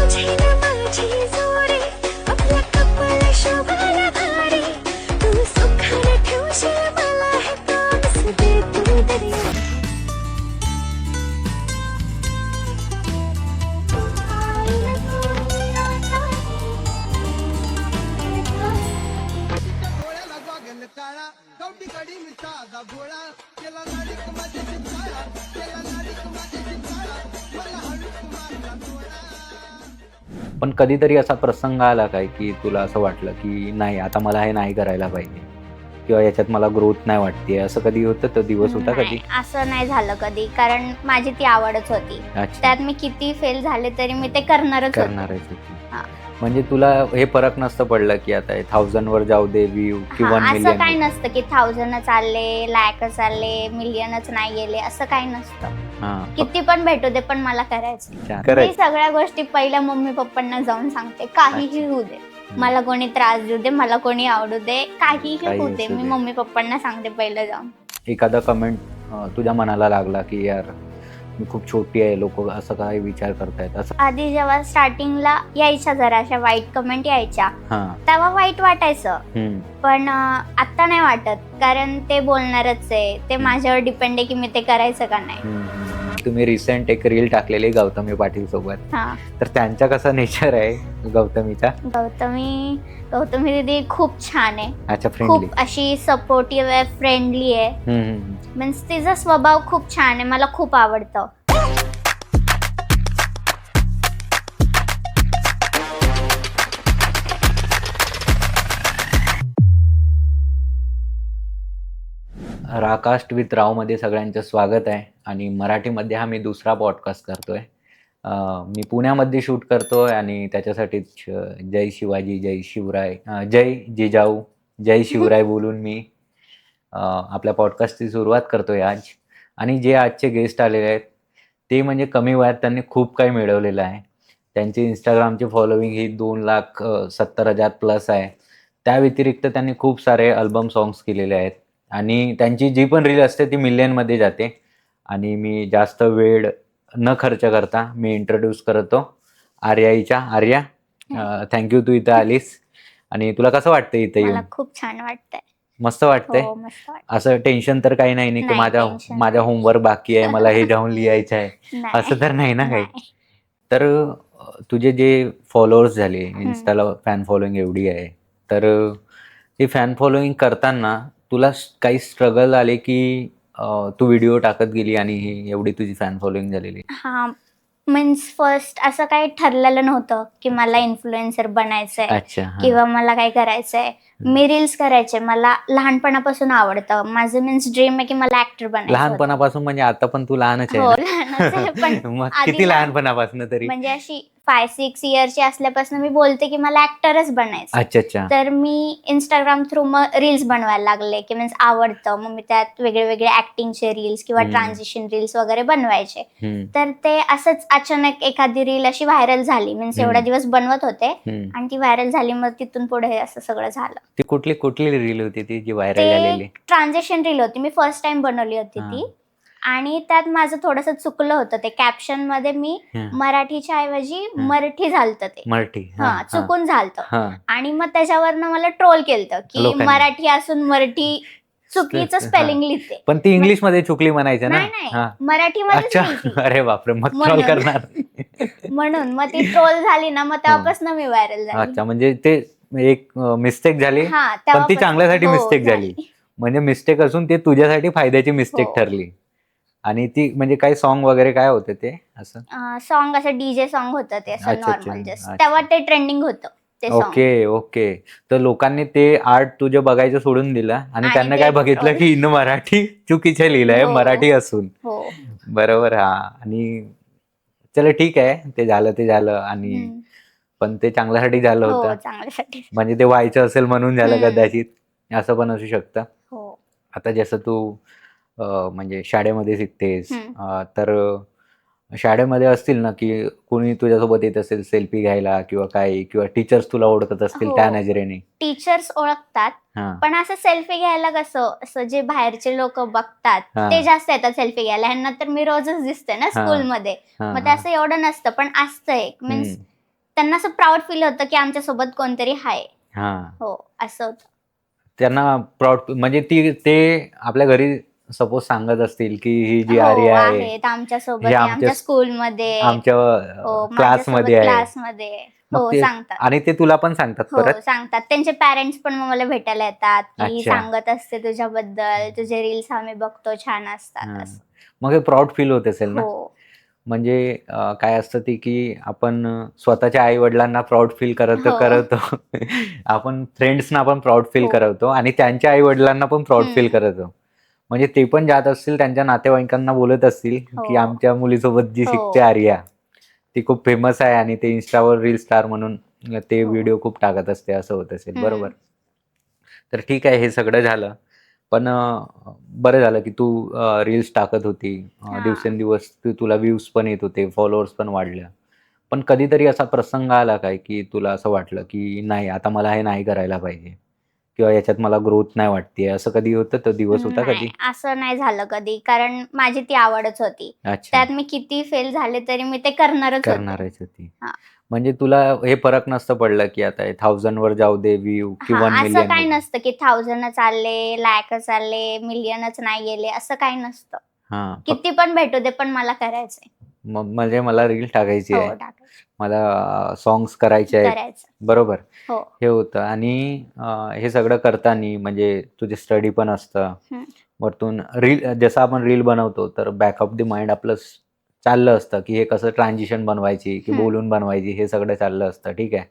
तुझी न माझी जोडी आपल्या कपाळ शोभाला भारी तू सुखाने ठेवशील मला हे प्रॉमिस दे तू दरिया डोळ्याला गॉगल काळा गावठी कडी मिठाचा गोळा केला नाडीक माझ्याची चाळा केला नाडीक माझ्याची चाळा मला हळूच मारला गोळा. पण कधीतरी असा प्रसंग आला काय की तुला असं वाटलं की नाही आता मला हे नाही करायला पाहिजे किंवा याच्यात मला ग्रोथ नाही वाटते, असं कधी होतं? तो दिवस होता कधी? नाही, असं नाही झालं कधी, कारण माझी ती आवडच होती. अच्छा, त्यात मी किती फेल झाले तरी मी ते करणारच होते. करणारच होती. हा. म्हणजे तुला हे फरक नसतं पडलं की आता 1000 वर जाऊ दे व्ह्यू की 1 हा, असं काय मिलियन? नसतं की 1000 चालले, लॅकच आले, मिलियनच नाही गेले, असं काही नसतं. किती पण भेटू दे, पण मला करायचं. मी करायचं. सगळ्या गोष्टी पहिल्या मम्मी पप्पांना जाऊन सांगते, काहीही होऊ दे, मला कोणी त्रास देऊ दे, मला कोणी आवडू दे, काहीही होऊ दे, असू मी दे. मम्मी पप्पांना सांगते पहिलं जाऊन. एखादा कमेंट तुझ्या मनाला लागला की यार मी खूप छोटी आहे, लोक असं काय विचार करतायत असं? आधी जेव्हा स्टार्टिंगला यायच्या जरा अशा वाईट कमेंट यायच्या, हा. तेव्हा वाईट वाटायचं, हम्म. पण आता नाही वाटत, कारण ते बोलणारच आहे, ते माझ्यावर डिपेंड आहे की मी ते करायचं का नाही. हम्म. तुम्ही रिसेंट एक रील टाकलेली गौतमी पाटील सोबत, हा, तर त्यांचा कसा नेचर आहे गौतमीचा? गौतमी दीदी खूप छान आहे, अच्छा, फ्रेंडली. खूप अशी सपोर्टिव्ह आहे, फ्रेंडली आहे, मीन्स तिचा स्वभाव खूप छान आहे, मला खूप आवडतं. राकास्ट विथ राव मध्ये सगळ्यांचं स्वागत आहे. आणि मराठीमध्ये हा मी दुसरा पॉडकास्ट करतोय. मी पुण्यामध्ये शूट करतोय आणि त्याच्यासाठीच जय शिवाजी, जय शिवराय, जय जिजाऊ, जय शिवराय बोलून मी आपल्या पॉडकास्टची सुरुवात करतोय आज. आणि जे आजचे गेस्ट आलेले आहेत ते म्हणजे कमी वयात त्यांनी खूप काही मिळवलेलं आहे. त्यांची इंस्टाग्रामची फॉलोविंग ही 2,70,000 प्लस आहे. त्या व्यतिरिक्त त्यांनी खूप सारे अल्बम सॉंग्स केलेले आहेत आणि त्यांची जी पण रील असते ती मिलियनमध्ये जाते. आणि मी जास्त वेळ न खर्च करता मी इंट्रोड्यूस करतो आर्याईच्या. आर्या, थँक्यू तू इथं आलीस. आणि तुला कसं वाटतं इथं मला येऊन? खूप छान वाटतंय. मस्त वाटतंय? हो, मस्त वाटतंय. असं टेन्शन तर काही नाही की नाही, tension माझ्या नाही. होमवर्क बाकी आहे, मला हे जाऊन लिहायचं आहे, नाही, असं तर नाही ना काही? नाही. तर तुझे जे फॉलोअर्स झाले, इन्स्टाला फॅन फॉलोईंग एवढी आहे, तर ते फॅन फॉलोईंग करताना तुला काही स्ट्रगल आले की तू व्हिडिओ टाकत गेली आणि ही एवढी तुझी फॅन फॉलोईंग झालेली? हा, मीन्स फर्स्ट असं काही ठरलेलं नव्हतं की मला इन्फ्लुएन्सर बनायचंय अच्छा, हा. किंवा मला काय करायचंय. मी रील्स करायचे, मला लहानपणापासून आवडतं. माझं मीन्स ड्रीम आहे की मला ऍक्टर बनायचं होतं. लहानपणापासून म्हणजे आता पण तू लहानच हो, आहे ना? लहानच आहे, पण मग आधी किती ना- लहानपणापासून तरी? म्हणजे अशी 5-6 इयरची असल्यापासून मी बोलते की मला ऍक्टरच बनायचं. अच्छा अच्छा. तर मी इंस्टाग्राम थ्रू मग रील्स बनवायला लागले की मीन्स आवडतं, मग मी त्यात वेगळे वेगळे ऍक्टिंगचे रील्स किंवा ट्रान्झिशन रील्स वगैरे बनवायचे. हम्म, तर ते असंच अचानक एखादी रील अशी व्हायरल झाली, मीन्स एवढ्या दिवस बनवत होते हम्म. आणि ती व्हायरल झाली, मग तिथून पुढे असं सगळं झालं. ती कुठली रील होती ती जी व्हायरल ते झालेली? ट्रान्झिशन रील होती, मी फर्स्ट टाइम बनवली होती हा. ती. आणि त्यात माझं थोडंसं चुकलं होतं, ते कॅप्शन मध्ये मी हा. मराठीच्या ऐवजी मराठी झालतं ते. मराठी? हा, चुकून झालतं. हा. आणि मग त्याच्यावरनं मला ट्रोल केलं की लोकांनी. मराठी असून मराठी चुकीचं हा. स्पेलिंग लिहिते. पण ती इंग्लिश मध्ये चुकली म्हणायचं ना? नाही नाही, हा. मराठीमध्येच अच्छा, लिहिते. अरे बापरे, मग ट्रोल म्हणून. करणार. म्हणून मग ती ट्रोल झाली ना, मग तेव्हापासून मी व्हायरल झाली. अच्छा, म्हणजे ते एक मिस्टेक झाली, हा, पण ती तेव्हापासून. चांगल्यासाठी हो, मिस्टेक झाली. म्हणजे मिस्टेक असून ते तुझ्यासाठी फायद्याची मिस्टेक हो. ठरली. आणि ती म्हणजे काय सॉन्ग वगैरे काय होते ते असं? सॉन्ग असं डीजे सॉन्ग होतं ते, असं अच्छा, अच्छा, नॉर्मल जस्ट. अच्छा. तेव्हा ते ट्रेंडिंग होतं ते सॉन्ग. Okay okay. तर लोकांनी ते आर्ट तुझं बघायचं सोडून दिलं आणि आणि त्यांना ते काय बघितलं troll. की हिनं मराठी चुकीचं लिहिलंय, हो. मराठी असून. हो. बरोबर. हा. आणि चला ठीक आहे, ते झालं आणि हम्म. पण ते चांगल्यासाठी झालं हो, होतं. चांगल्यासाठी. म्हणजे ते व्हायचं असेल म्हणून झालं हम्म. कदाचित, असं पण असू शकतं. हो. आता जसं तू म्हणजे शाळेमध्ये शिकतेस, तर शाळेमध्ये असतील ना की कोणी तुझ्यासोबत येत असेल सेल्फी घ्यायला किंवा काय, किंवा टीचर्स तुला ओळखत असतील हो. त्या नजरेने? टीचर्स ओळखतात, हा. पण असं सेल्फी घ्यायला कसं, असं जे बाहेरचे लोक बघतात हा. ते जास्त येतात सेल्फी घ्यायला. ह्यांना तर मी रोजच दिसते ना हा. स्कूलमध्ये, हा, मग ते हा. असं एवढं नसतं, पण असतं एक मीन्स त्यांना असं प्राऊड फील होतं की आमच्या सोबत कोणतरी आहे. हा, हो, असं होतं. त्यांना प्राऊड म्हणजे ते आपल्या घरी सपोज सांगत असतील की ही जी हो, आर्या आहे आहेत आमच्या सोबत हे आहे, आमच्या आमच्या स्कूलमध्ये, आमच्या हो, क्लासमध्ये माझ्यासोबत आहे. क्लासमध्ये. मग हो, ते सांगतात. आणि ते तुला पण सांगतात हो, परत. सांगतात. त्यांचे पॅरेंट्स पण मग मला भेटायला येतात, की ही अच्छा. सांगत असते तुझ्याबद्दल, तुझे रील्स आम्ही बघतो, छान असतात हा. असं. मग हे प्राऊड फील होत असेल ना. हो, म्हणजे काय असतं ते की आपण स्वतःच्या आई वडिलांना प्राऊड फील हो, करवतो आपण फ्रेंड्सना पण प्राऊड फील हो. करवतो आणि त्यांच्या आई वडिलांना पण प्राऊड फील हं. करवतो. म्हणजे ते पण जात असतील त्यांच्या नातेवाईकांना बोलत असतील की हो, आमच्या मुलीसोबत जी शिकते हो, आर्या ती खूप फेमस आहे आणि ते इन्स्टावर रील स्टार म्हणून ते हो. व्हिडिओ खूप टाकत असते असं होत असेल. बरोबर. हं. तर ठीक आहे हे सगळं झालं. पण बरं झालं की तू रील्स टाकत होती. हां. दिवसेंदिवस तुला व्ह्यूज पण येत होते, फॉलोअर्स पण वाढल्या. पण कधीतरी असा प्रसंग आला काय की तुला असं वाटलं की नाही आता मला हे नाही करायला पाहिजे किंवा याच्यात मला ग्रोथ नाही वाटतेय असं कधी होतं? तो दिवस होता नाही, कधी? असं नाही झालं कधी. कारण माझी ती आवडच होती. अच्छा. त्यात मी किती फेल झाले तरी मी ते करणारच होते. करणारच होती. हां. म्हणजे तुला हे फरक नसतं पडलं की आता हे 1000 वर जाऊ दे व्ह्यू की 1 हां, असं मिलियन काही वर. नसतं की 1000च आले, लाखच आले, मिलियनच नाही गेले, असं काही नसतं. हां. किती पण भेटू दे, पण मला करायचंय. म्हणजे मला रील टाकायची हो, आहे. टाकायचं. मला सॉन्ग्स करायचे आहेत. करायचं. बरोबर. हो. हे होतं आणि हे सगळं करताना म्हणजे तुझे स्टडी पण असतं. हं. वरतून जसं आपण रील बनवतो तर बॅक ऑफ द माइंड आपलं चाललं असतं, की हे कसं ट्रान्झिशन बनवायची, की हं. बोलून बनवायची हे सगळं चाललं असतं. ठीक आहे.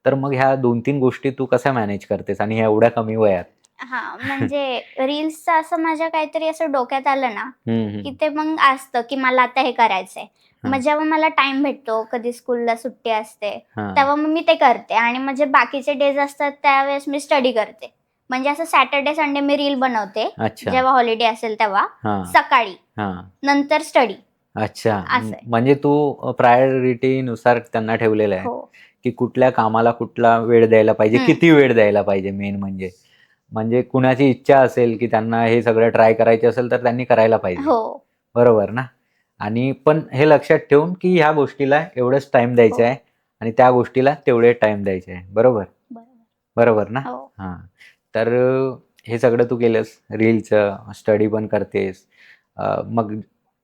तर मग ह्या 2-3 गोष्टी तू कशा मॅनेज करतेस आणि ह्या एवढ्या कमी वयात? हां, म्हणजे रील्सचं असं माझ्या काहीतरी असं डोक्यात आलं ना, हं, की हं. ते मग असतं, की मला आता हे करायचंय. मग हां, जेव्हा मला टाईम भेटतो, कधी स्कूलला सुट्टी असते, हां. तेव्हा मग मी ते करते आणि मग जे बाकीचे डेज असतात त्यावेळेस मी स्टडी करते. म्हणजे असं सॅटर्डे, संडे मी रील बनवते, अच्छा. जेव्हा हॉलिडे असेल तेव्हा, हां, सकाळी, हां. नंतर स्टडी अच्छा. असं आहे. म्हणजे तू प्रायोरिटीनुसार त्यांना ठेवलेलं आहे, हो, की कुठल्या कामाला कुठला वेळ द्यायला पाहिजे, हं, किती वेळ द्यायला पाहिजे मेन म्हणजे. म्हणजे कुणाची इच्छा असेल, की त्यांना हे सगळं ट्राय करायचं असेल, तर त्यांनी करायला पाहिजे. हो, बरोबर ना? आणि पण हे लक्षात ठेवून, की ह्या गोष्टीला एवढंच टाईम हो, द्यायचा आहे आणि त्या गोष्टीला तेवढे टाईम द्यायचे आहे. बरोबर? बरोबर. बरोबर ना? हो, हां. तर हे सगळं तू केलंस. रीलचं, स्टडी पण करतेस. मग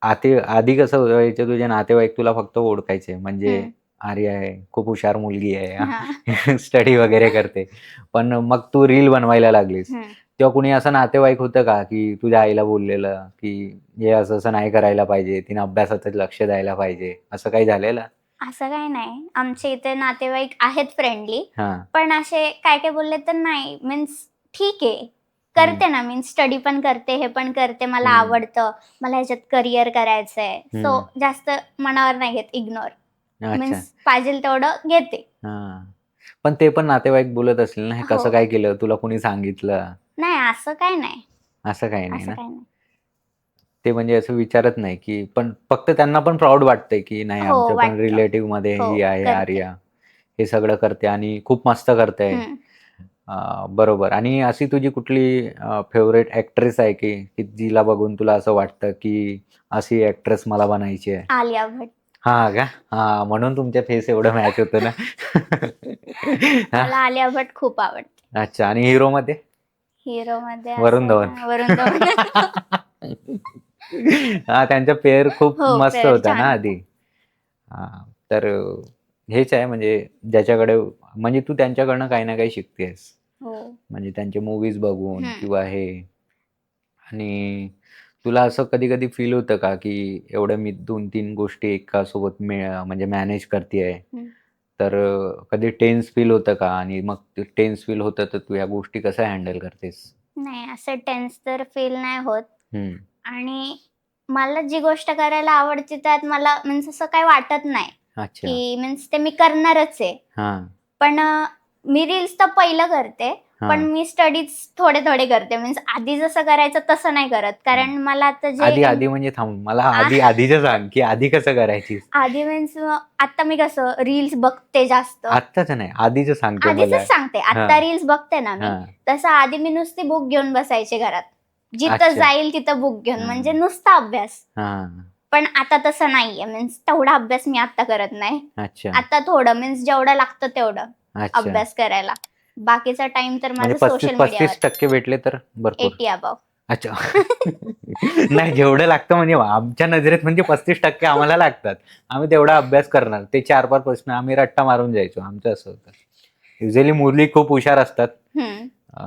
आधी कसं व्हायचं तुझे नातेवाईक तुला फक्त ओळखायचे. म्हणजे हं, आर्या आहे, खूप हुशार मुलगी आहे हां, स्टडी वगैरे करते. पण मग तू रील बनवायला लागलीस. हं. तेव्हा कुणी असं नातेवाईक होतं का, की तुझ्या आईला बोललेलं, की हे असं-असं नाही करायला पाहिजे, तिने अभ्यासातच लक्ष द्यायला पाहिजे, असं काही झालेलं? असं काही नाही. आमच्या इथे नातेवाईक आहेत फ्रेंडली. हां. पण असे काय-काय बोलले तर नाही. मीन्स ठीक आहे. हं, करते ना मीन्स स्टडी पण करते, हे पण करते. मला हं, आवडतं. मला ह्याच्यात करियर करायचंय. सो हं. जास्त मनावर नाही घेत, इग्नोर. अच्छा. मीन्स पाहिजेल तेवढं घेते. हां. पण ते पण नातेवाईक बोलत असतील ना, "हे हो. कसं काय केलं? तुला कोणी सांगितलं?" नाही असं काही नाही. असं काही नाही असं ना? काही नाही. ते म्हणजे असं विचारत नाही, की पण फक्त त्यांना पण प्राउड वाटतंय, की नाही हो आमच्या पण वाटतं. रिलेटिव्हमध्ये हो ही आहे करते. आर्या. हे सगळं करते आणि खूप मस्त करते. हं. बरोबर आणि अशी तुझी कुठली फेव्हरेट ॲक्ट्रेस आहे, की जिला बघून तुला असं वाटतं, की अशी ॲक्ट्रेस मला बनायची आहे? आलिया भट. हां का? हां, म्हणून तुमचे फेस एवढं मॅच होतं ना. हां, मला आलिया भट खूप आवडते. अच्छा आणि हिरोमध्ये? हिरोमध्ये वरुण असं धवन. वरुण धवन. हां, त्यांचा पेअर खूप हो, मस्त पेअर होता छान ना होता. आधी. हां, तर हेच आहे म्हणजे ज्याच्याकडे म्हणजे तू त्यांच्याकडनं काही ना काही शिकतेस. हो. म्हणजे त्यांचे मूव्हीज बघून हं. किंवा हे आणि तुला असं कधी-कधी फील होतं का, की एवढ्या मी 2-3 गोष्टी एका सोबत म्हणजे मॅनेज करतीये. हं. तर कधी टेन्स फील होतं का? आणि मग ते टेन्स फील होतं तर तू ह्या गोष्टी कशा हँडल करतेस? नाही असं टेन्स तर फील नाही होत हं. आणि मला जी गोष्ट करायला आवडते त्यात मला मीन्स असं काही वाटत नाही, अच्छा. की मीन्स ते मी करणारच आहे. हां, पण मी रील्स तर पहिलं करते, पण हां. मी स्टडीज थोडे-थोडे करते. मीन्स आधी जसं करायचं तसं नाही करत. हं. कारण मला आता जे आधी म्हणजे थांब मला आ आधीचं सांग, की आधी कसं करायचीस? आधी मीन्स आता मी कसं रील्स बघते जास्त. आत्ताचं नाही, आधीचं सांगते मला. आधीचच सांगते. हां, आत्ता रील्स बघते ना मी, हां. तसं आधी मी नुसती बुक घेऊन बसायचे घरात. जिथं अच्छा. जाईल तिथं बुक घेऊन म्हणजे हां, नुसता अभ्यास. हां. पण आता तसं नाहीये, मीन्स तेवढा अभ्यास मी आता करत नाही. अच्छा आता थोडं मीन्स जेवढं लागतं तेवढं अच्छा. अभ्यास करायला. बाकीचा टाइम तर म्हणजे माझा सोशल 35% भेटले तर भरपूर. 80 अबाव. अच्छा. नाही जेवढं लागतं म्हणजे आमच्या नजरेत म्हणजे 35% आम्हाला लागतात. आम्ही तेवढा अभ्यास करणार. ते 4-5 प्रश्न आम्ही रट्टा मारून जायचो. आमचं असं होतं. युजली मुली खूप हुशार असतात.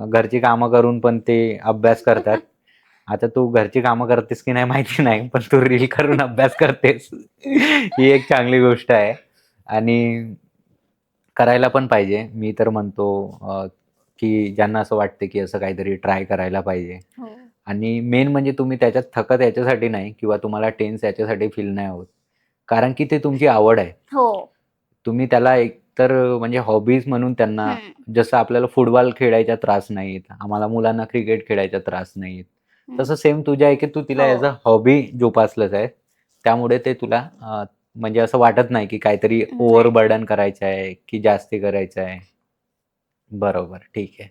घरची कामं करून पण ते अभ्यास करतात. आता तू घरची कामं करतेस की नाही माहिती नाही, पण तू रील करून अभ्यास करतेस. ही एक चांगली गोष्ट आहे आणि करायला पण पाहिजे. मी तर म्हणतो की ज्यांना असं वाटतं की असं काहीतरी ट्राय करायला पाहिजे. हो. आणि मेन म्हणजे तुम्ही त्याच्यात थकत याच्यासाठी नाही किंवा तुम्हाला टेन्स याच्यासाठी फील नाही होत. कारण की ते तुमची आवड आहे. हो. तुम्ही त्याला एकतर म्हणजे हॉबीज म्हणून त्यांना हम्म. जसं आपल्याला फुटबॉल खेळायचा त्रास नाही येत, आम्हाला मुलांना क्रिकेट खेळायचा त्रास नाही येत. तसं सेम तुझ्या आहे की तू तिला हो. ॲज अ हॉबी जोपासलंच आहे. त्यामुळे ते तुला म्हणजे असं वाटत नाही की काहीतरी ओव्हरबर्डन करायचं आहे की जास्ती करायचं आहे. बरोबर, ठीक आहे.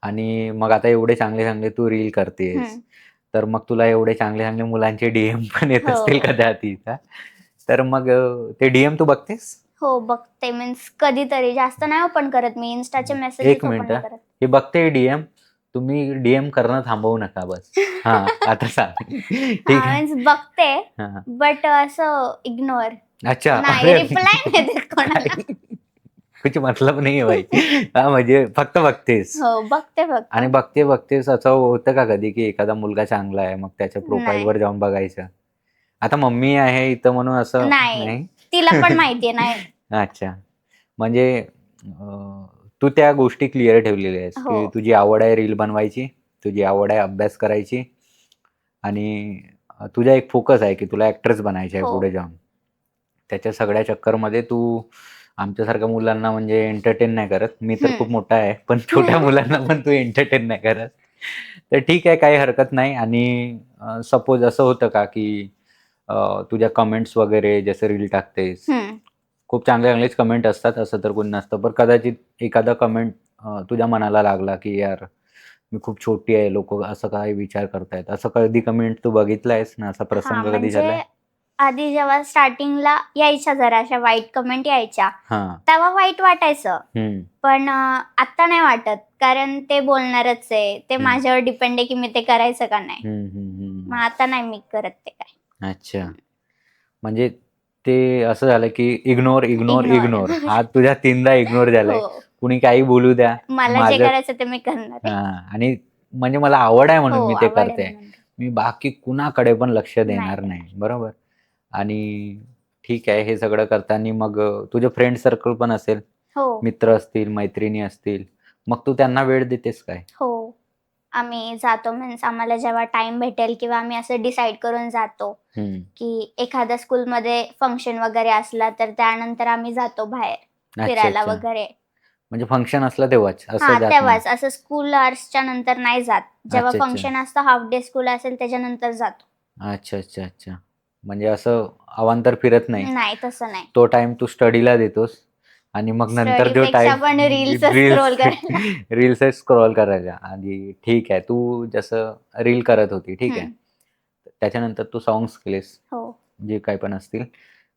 आणि मग आता एवढे चांगले-चांगले तू रील करतेस, तर मग तुला एवढे चांगले-चांगले मुलांचे डीएम पण येत असतील हो. कदाचित हां. तर मग ते डीएम तू बघतेस? हो, बघते. मीन्स कधीतरी जास्त नाही ओपन करत मी. इन्स्टाचे मेसेजेस एक ओपन मिनिट नाही करत. हे बघते डीएम. तुम्ही डीएम करणं थांबवू नका बस. हां, आता सांग. ठीक आहे. मीन्स बघते, हां. बट असं इग्नोर. अच्छा. नाही, अरे रिप्लाय नाही देत कोणाला. काय? कुछ मतलब नहीं है भाई. हां, म्हणजे फक्त बघतेस. हो, बघते फक्त. आणि बघतेस असं होतं का कधी, की एखादा मुलगा चांगला आहे, मग त्याच्या नाही. प्रोफाईलवर जाऊन बघायचं? आता मम्मी आहे इथं म्हणून असं नाही. नाही? तिला पण माहितीये नाही. अच्छा. म्हणजे तू त्या गोष्टी क्लिअर ठेवलेल्या आहेस, हो. की तुझी आवड आहे रील बनवायची, तुझी आवड आहे अभ्यास करायची आणि तुझा एक फोकस आहे, की तुला ॲक्ट्रेस बनायचं आहे हो. पुढे जाऊन. त्याच्या सगळ्या चक्करमध्ये तू आमच्यासारख्या मुलांना म्हणजे एंटरटेन नाही करत. मी तर खूप मोठा आहे, पण छोट्या मुलांना पण तू एंटरटेन नाही करत. तर ठीक आहे, काही हरकत नाही आणि सपोज असं होतं का, की तुझ्या कमेंट्स वगैरे जसं रील टाकतेस, खूप चांगले-चांगलेच कमेंट असतात, असं तर कोणी नसतं. पण कदाचित एखादा कमेंट तुझ्या मनाला लागला, की यार मी खूप छोटी आहे, लोकं असं काय विचार करतायत. असं कधी कमेंट तू बघितला आहेस ना, असा प्रसंग कधी म्हणजे झालाय? आधी जेव्हा स्टार्टिंगला यायच्या जरा अशा वाईट कमेंट यायच्या, हां. तेव्हा वाईट वाटायचं. हं, पण आता नाही वाटत. कारण ते बोलणारच आहे. ते हं. माझ्यावर डिपेंड आहे, की मी ते करायचं का नाही. हं, हं, हं. मग आता नाही मी करत ते काय. अच्छा. म्हणजे ते असं झालं, की इग्नोर, इग्नोर, इग्नोर. इग्नोर. हा तुझ्या 3दा इग्नोर झालाय. हो. कुणी काही बोलू द्या. मला जे माझं करायचं ते मी करणार आहे. आणि म्हणजे मला आवड आहे म्हणून हो, मी ते आवड आहे करते. म्हणून. मी बाकी कुणाकडे पण लक्ष नाही देणार नाही. देणार. बरोबर? आणि ठीक आहे, हे सगळं करताना मग तुझे फ्रेंड सर्कल पण असेल, हो, मित्र असतील, मैत्रिणी असतील. मग तू त्यांना वेळ देतेस काय? हो. आम्ही जातो मीन्स आम्हाला जेव्हा टाईम भेटेल किंवा आम्ही असं डिसाईड करून जातो, हं. की एखाद्या स्कूलमध्ये फंक्शन वगैरे असला तर त्यानंतर आम्ही जातो बाहेर अच्छा, फिरायला अच्छा. वगैरे. म्हणजे फंक्शन असलं तेव्हाच, असं हां, जात नाही. तेव्हाच असं स्कूल अवर्सच्या नंतर नाही जात. जेव्हा अच्छा, अच्छा. फंक्शन असतं हाल्फ डे स्कूल असेल त्याच्यानंतर जातो. अच्छा, अच्छा, अच्छा. म्हणजे असं अवांतर फिरत नाही. नाही तसं नाही. तो टाईम तू स्टडीला देतोस आणि मग नंतर जो स्टडीपेक्षा टाईम पण रील्स रील्स स्क्रोल करायला. रील्सच स्क्रॉल करायचा आणि ठीक आहे. तू जसं रील करत होती, ठीक आहे. हं. त्याच्यानंतर तू सॉन्ग्स केलेस, हो. जे काही पण असतील,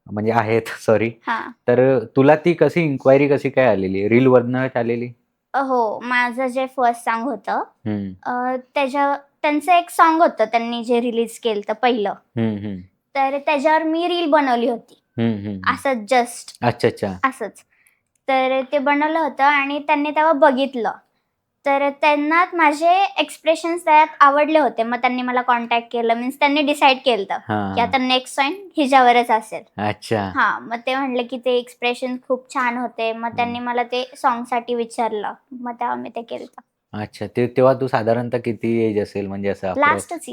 म्हणजे आहेत सॉरी. हां. तर तुला ती कशी इन्क्वायरी कशी काय आलेली? रीलवरनंच आलेली? हो. माझं जे फर्स्ट सॉन्ग होतं हं, त्यांचं एक सॉन्ग होतं त्यांनी जे रिलीज केलतं पहिलं. हं, हं. तर त्याच्यावर मी रील बनवली होती. हं, हं, हं. असंच जस्ट अच्छा, अच्छा. असंच. तर ते बनवलं होतं आणि त्यांनी तेव्हा बघितलं. तर त्यांना माझे एक्सप्रेशन्स त्यात आवडले होते. मग त्यांनी मला कॉन्टॅक्ट केलं. मीन्स त्यांनी डिसाईड केलतं, हां, की हां. आता नेक्स्ट सॉन्ग हिच्यावरच असेल. अच्छा. हां, मग ते म्हटले, की ते एक्सप्रेशन खूप छान होते. मग त्यांनी मला ते सॉन्गसाठी विचारलं. मग तेव्हा मी ते केलतं. अच्छा. तेव्हा तू साधारणतः किती एज असेल म्हणजे असं अप्रॉक्स? लास्ट अच्छा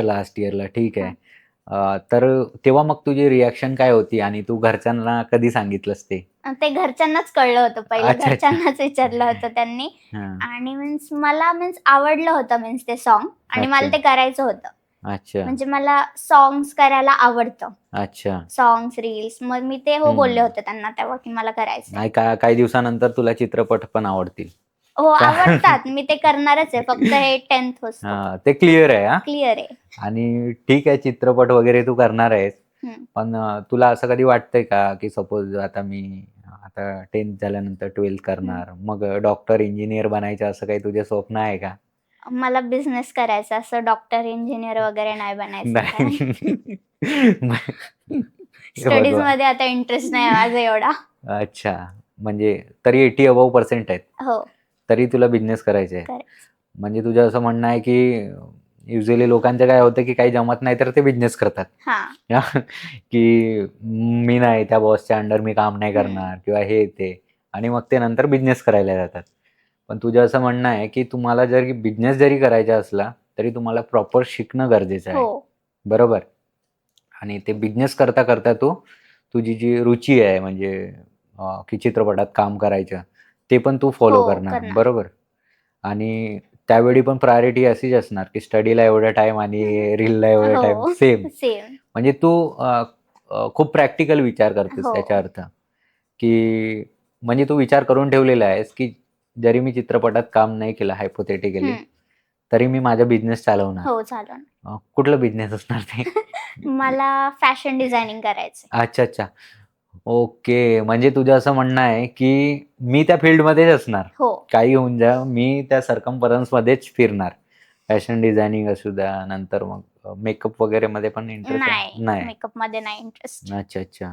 इयर. लास्ट इयरला ठीक आहे. हां. तर तेव्हा मग तुझी रिएक्शन काय होती आणि तू घरच्यांना कधी सांगितलंस ते? ते घरच्यांनाच कळलं होतं पहिलं. अच्छा, अच्छा. घरच्यांनाच विचारलं होतं त्यांनी हां. आणि मला आवडलं होतं ते सॉन्ग आणि मला अच्छा. ते करायचं होतं. अच्छा. म्हणजे मला सॉन्ग्स करायला आवडतं. अच्छा. Songs, reels. मग मी ते हो बोलले हं. होते त्यांना तेव्हा, की मला करायचंय. नाही काही दिवसानंतर तुला चित्रपट पण आवडतील. हो आवडतात, मी ते करणारच आहे, फक्त हे 10th होतं हा ते क्लिअर आहे. हा क्लिअर आहे. आणि ठीक आहे, चित्रपट वगैरे तू करणार आहेस, हम्म. पण तुला असं कधी वाटतंय का की सपोज आता मी आता 10th झाल्यानंतर 12th करणार, मग डॉक्टर इंजिनियर बनायचं असं काही तुझे स्वप्न आहे का? मला बिझनेस करायचा, असं डॉक्टर इंजिनियर वगैरे नाही बनायचं. नाही. हे स्टडीज भगवान. मध्ये आता इंटरेस्ट नाही माझा एवढा. अच्छा, म्हणजे तरी 80 अबव्ह पर्सेंट आहेत, हो तरी तुला बिझनेस करायचा आहे. करायचं. म्हणजे तुझं असं म्हणणं आहे की युजली लोकांचं काय होतं की काही जमत नाही तर ते बिझनेस करतात. हा की मी नाही, त्या बॉसच्या अंडर मी काम नाही करणार किंवा हे ते, आणि मग ते नंतर बिझनेस करायला जातात. पण तुझं असं म्हणणं आहे की तुम्हाला जरी बिझनेस जरी करायचा असला तरी तुम्हाला प्रॉपर शिकणं गरजेचं आहे. हो बरोबर. आणि ते बिझनेस करता करता तू तुझी जी रुची आहे, म्हणजे की चित्रपटात काम करायचं, ते पण तू फॉलो हो करणार. करणार. बरोबर. आणि त्यावेळी पण प्रायोरिटी अशीच असणार की स्टडीला एवढा टाइम आणि रीलला एवढा टाइम हो सेम. सेम. म्हणजे तू खूप प्रॅक्टिकल विचार करतेस हो याचा अर्थ, की म्हणजे तू विचार करून ठेवलेला आहेस की जरी मी चित्रपटात काम नाही केलं हायपोथेटिकली, हम्म. तरी मी माझा बिझनेस चालवणार. हो चालेल. कुठलं बिझनेस असणार ते? मला फॅशन डिझायनिंग करायचं. अच्छा, अच्छा. ओके. म्हणजे तुझं असं म्हणणं आहे, की मी त्या फील्डमध्येच असणार. हो काही होऊन जा, मी त्या सर्कम्फरन्समध्येच फिरणार. फॅशन डिझायनिंग असू द्या, नंतर मग मेकअप वगैरेमध्ये पण इंटरेस्ट आहे? नाही, नाही. मेकअप मध्ये नाही इंटरेस्ट. अच्छा, अच्छा.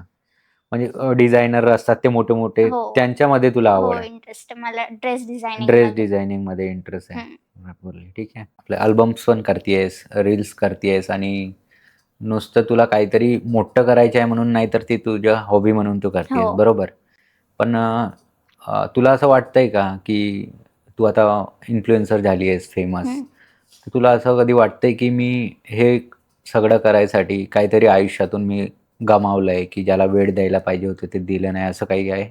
म्हणजे डिझायनर असतात ते मोठे-मोठे, हो त्यांच्यामध्ये तुला हो आवड आहे. इंटरेस्ट मला ड्रेस डिझायनिंग ड्रेस मध्ये. डिझायनिंगमध्ये इंटरेस्ट आहे. बोलले ठीक आहे. आपले अल्बम्स पण करतीयेस, रील्स करतीयेस, आणि नुसतं तुला काहीतरी मोठं करायचं आहे म्हणून नाही, तर ती तुझ्या हॉबी म्हणून तू करतीयेस. हो बरोबर. पण तुला असं वाटतंय का, की तू आता इन्फ्लुएन्सर झाली आहेस फेमस, हम्म. तर तुला असं कधी वाटतंय की मी हे सगळं करायसाठी काहीतरी आयुष्यातून मी गमावलंय, की ज्याला वेळ द्यायला पाहिजे होतं ते दिलं नाही, असं काही आहे?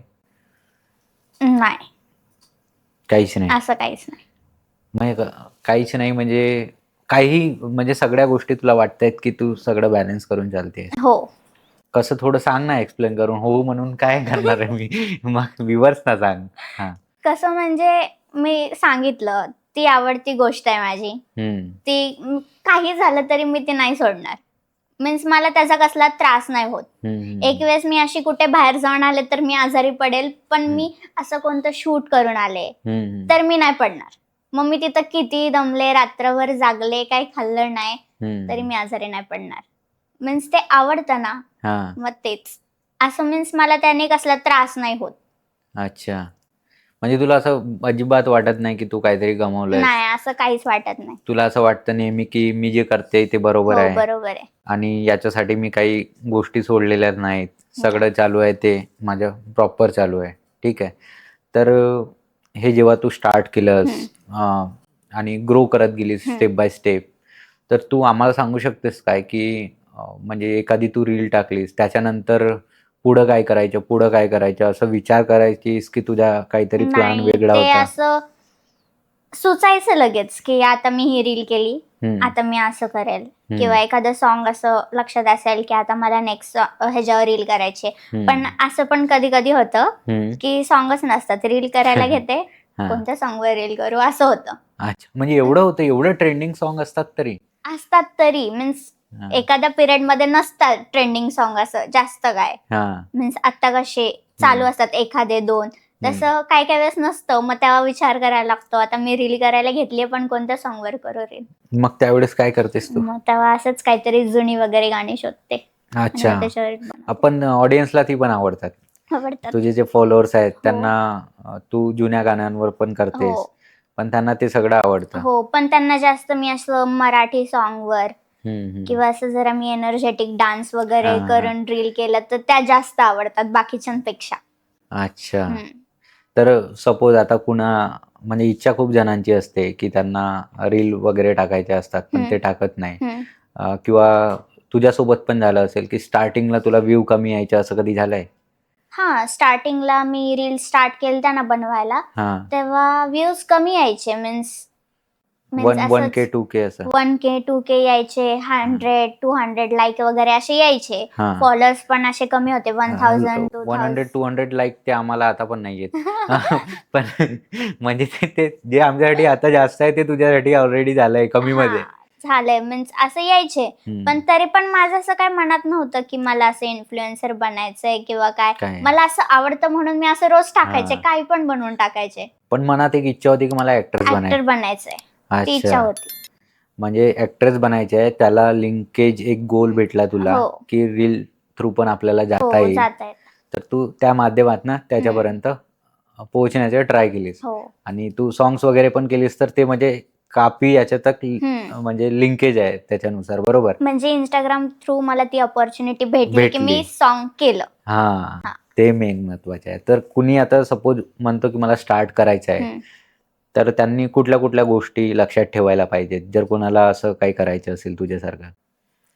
नाही काहीच नाही. असं काहीच नाही. म्हणजे काहीच नाही म्हणजे काही, म्हणजे सगळ्या गोष्टी तुला वाटतायत की तू सगळं बॅलन्स करून चालतेस. हो कसं थोडं सांग ना, एक्सप्लेन करून. हो म्हणून काय करणार आहे मी? मग व्ह्यूअर्स ना सांग. हां. कसं म्हणजे मी सांगितलं, ती आवडती गोष्ट आहे माझी. हं. ती काही झालं तरी मी ती नाही सोडणार. मीन्स मला त्याचा कसला त्रास नाही होत. हं, हं, एक वेळेस मी अशी कुठे बाहेर जाऊन आले तर मी आजारी पडेल, पण मी असं कोणतं शूट करून आले हं, तर मी नाही पडणार. मग मी तिथं किती दमले, रात्रभर जागले, काही खाल्लं नाही, हं. तरी मी आजारी नाही पडणार. मीन्स ते आवडतं ना, हां. मग तेच. असं मीन्स मला त्याने कसला त्रास नाही होत. अच्छा. म्हणजे तुला असं अजिबात वाटत नाही की तू काहीतरी गमावलंयस? नाही, असं काहीच वाटत नाही. तुला असं वाटतं नेहमी की मी जे करते ते बरोबर हो, आहे, बरोबर आहे. आणि याच्यासाठी मी काही गोष्टी सोडलेल्या नाहीत. सगळं नाही. चालू आहे ते माझं प्रॉपर चालू आहे. ठीक आहे. तर हे जेव्हा तू स्टार्ट केलंस आणि ग्रो करत गेलीस स्टेप बाय स्टेप, तर तू आम्हाला सांगू शकतेस काय की म्हणजे एखादी तू रील टाकलीस त्याच्यानंतर पुढं काय करायचं, पुढं काय करायचं, असं विचार करायचीस की तुझा काहीतरी प्लॅन नाही, वेगळा ते होता? असं सुचायचं लगेच, की आता मी ही रील केली, हं, आता मी असं करेल. हं, किंवा एखादं सॉन्ग असं लक्षात असेल, की आता मला नेक्स्ट ह्याच्यावर रील करायची आहे. हं, पण असं पण कधी-कधी होतं, हं. की सॉन्गच नसतात. रील करायला घेते, हां. कोणत्या सॉन्गवर रील करू असं होतं. अच्छा. म्हणजे एवढं होतं, एवढं ट्रेंडिंग सॉन्ग असतात तरी? असतात तरी मीन्स हां, एखाद्या पिरियडमध्ये नसतात ट्रेंडिंग सॉन्ग असं जास्त काय. हां. मीन्स आत्ता कसे चालू असतात एखादे 2, तसं काही-काही वेळेस नसतं. मग तेव्हा विचार करायला लागतो, आता मी रील करायला घेतली पण कोणत्या सॉन्गवर करू रील? मग त्यावेळेस काय करतेस तू? मग तेव्हा असंच काहीतरी जुनी वगैरे गाणी शोधते आणि अच्छा. मग त्याच्यावर बनवते. आपण ऑडियन्सला ती पण आवडतात. आवडतात. तुझे जे फॉलोअर्स आहेत हो. त्यांना तू जुन्या गाण्यांवर पण करतेस, हो. पण त्यांना ते सगळं आवडतं. हो, पण त्यांना जास्त मी असं मराठी सॉन्गवर हं, हं. किंवा असं जरा मी एनर्जेटिक डान्स वगैरे हां, हां, हां. करून रील केलं तर त्या जास्त आवडतात बाकीच्यांपेक्षा. अच्छा. हं. तर सपोज आता म्हणजे इच्छा खूप जणांची असते, की त्यांना रील वगैरे टाकायचे असतात, पण हं. ते टाकत नाही. हं. किंवा तुझ्यासोबत पण झालं असेल, की स्टार्टिंगला तुला व्ह्यू कमी यायचे, असं कधी झालंय? हां, स्टार्टिंगला मी रील स्टार्ट केलत्या ना बनवायला, हां. तेव्हा व्ह्यूज कमी यायचे. मीन्स वन वन के 2K असं 1K 2K यायचे, 100 200 लाईक वगैरे असे यायचे. हा फॉलोअर्स पण असे कमी होते, 1000 100 200 लाईक ते आम्हाला आता पण नाही येत. पण म्हणजे ते जे आमच्यासाठी आता जास्त आहे ते तुझ्यासाठी ऑलरेडी झालंय कमी मध्ये. झालंय मीन्स असं यायचे. पण तरी पण माझं असं काय मनात नव्हतं की मला असं इन्फ्लुएन्सर बनायचंय किंवा काय. काय मला असं आवडतं म्हणून मी असं रोज टाकायचे, हा. काही पण बनवून टाकायचे. पण मनात एक इच्छा होती की मला ऍक्ट्रेस ऍक्टर बनायचं. बनायचंय ती इच्छा अच्छा होती. म्हणजे ऍक्ट्रेस बनायचे आहे, त्याला लिंकेज एक गोल भेटला तुला हो. की रील थ्रू पण आपल्याला हो जाता येईल. जात आहेत. तर तू त्या माध्यमातून त्याच्यापर्यंत पोहोचण्याचा ट्राय केलीस. हो. आणि तू सॉंग्स वगैरे पण केलीस, तर ते म्हणजे काफी याच्यात म्हणजे लिंकेज आहे त्याच्यानुसार, बरोबर. म्हणजे इंस्टाग्राम थ्रू मला ती अपॉर्च्युनिटी भेटली की मी भेटली. सॉन्ग केलं. हा हा. ते मेन महत्वाचे आहे. तर कुणी आता सपोज म्हणतो की मला स्टार्ट करायचं आहे, तर त्यांनी कुठल्या कुठल्या गोष्टी लक्षात ठेवायला पाहिजेत जर कोणाला असं काही करायचं असेल तुझ्यासारखं?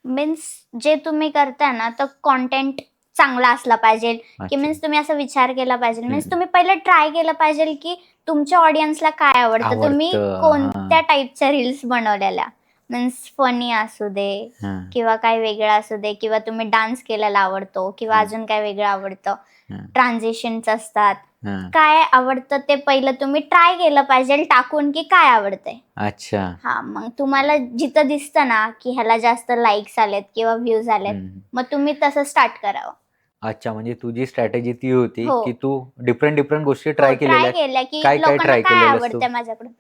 मीन्स जे तुम्ही करता ना तर कॉन्टेंट चांगला असला पाहिजे की अच्छा. मीन्स तुम्ही असा विचार केला पाहिजे. मीन्स तुम्ही पहिले ट्राय केलं पाहिजे की तुमच्या ऑडियन्सला काय आवडतं, तुम्ही आवडतं, कोणत्या टाईपच्या रील्स बनवलेल्या. मीन्स फनी असू दे हा, किंवा काय वेगळं असू दे, किंवा तुम्ही डान्स केलेला आवडतो किंवा अजून काय वेगळं आवडतं, हा, ट्रान्झिशन्स असतात, हा. काय आवडतं ते पहिलं तुम्ही ट्राय केलं पाहिजे टाकून की काय आवडतंय. अच्छा. हा, मग तुम्हाला जिथं दिसतं ना की ह्याला जास्त लाईक्स आलेत किंवा व्ह्यूज आलेत, मग तुम्ही तसं स्टार्ट करावं. अच्छा, म्हणजे तुझी स्ट्रॅटेजी ती होती हो. की तू डिफरंट गोष्टी ट्राय ट्राय केलेल्या. केल्या की काय लोकांना try काय केलेलंस तू? आवडतं माझ्याकडून.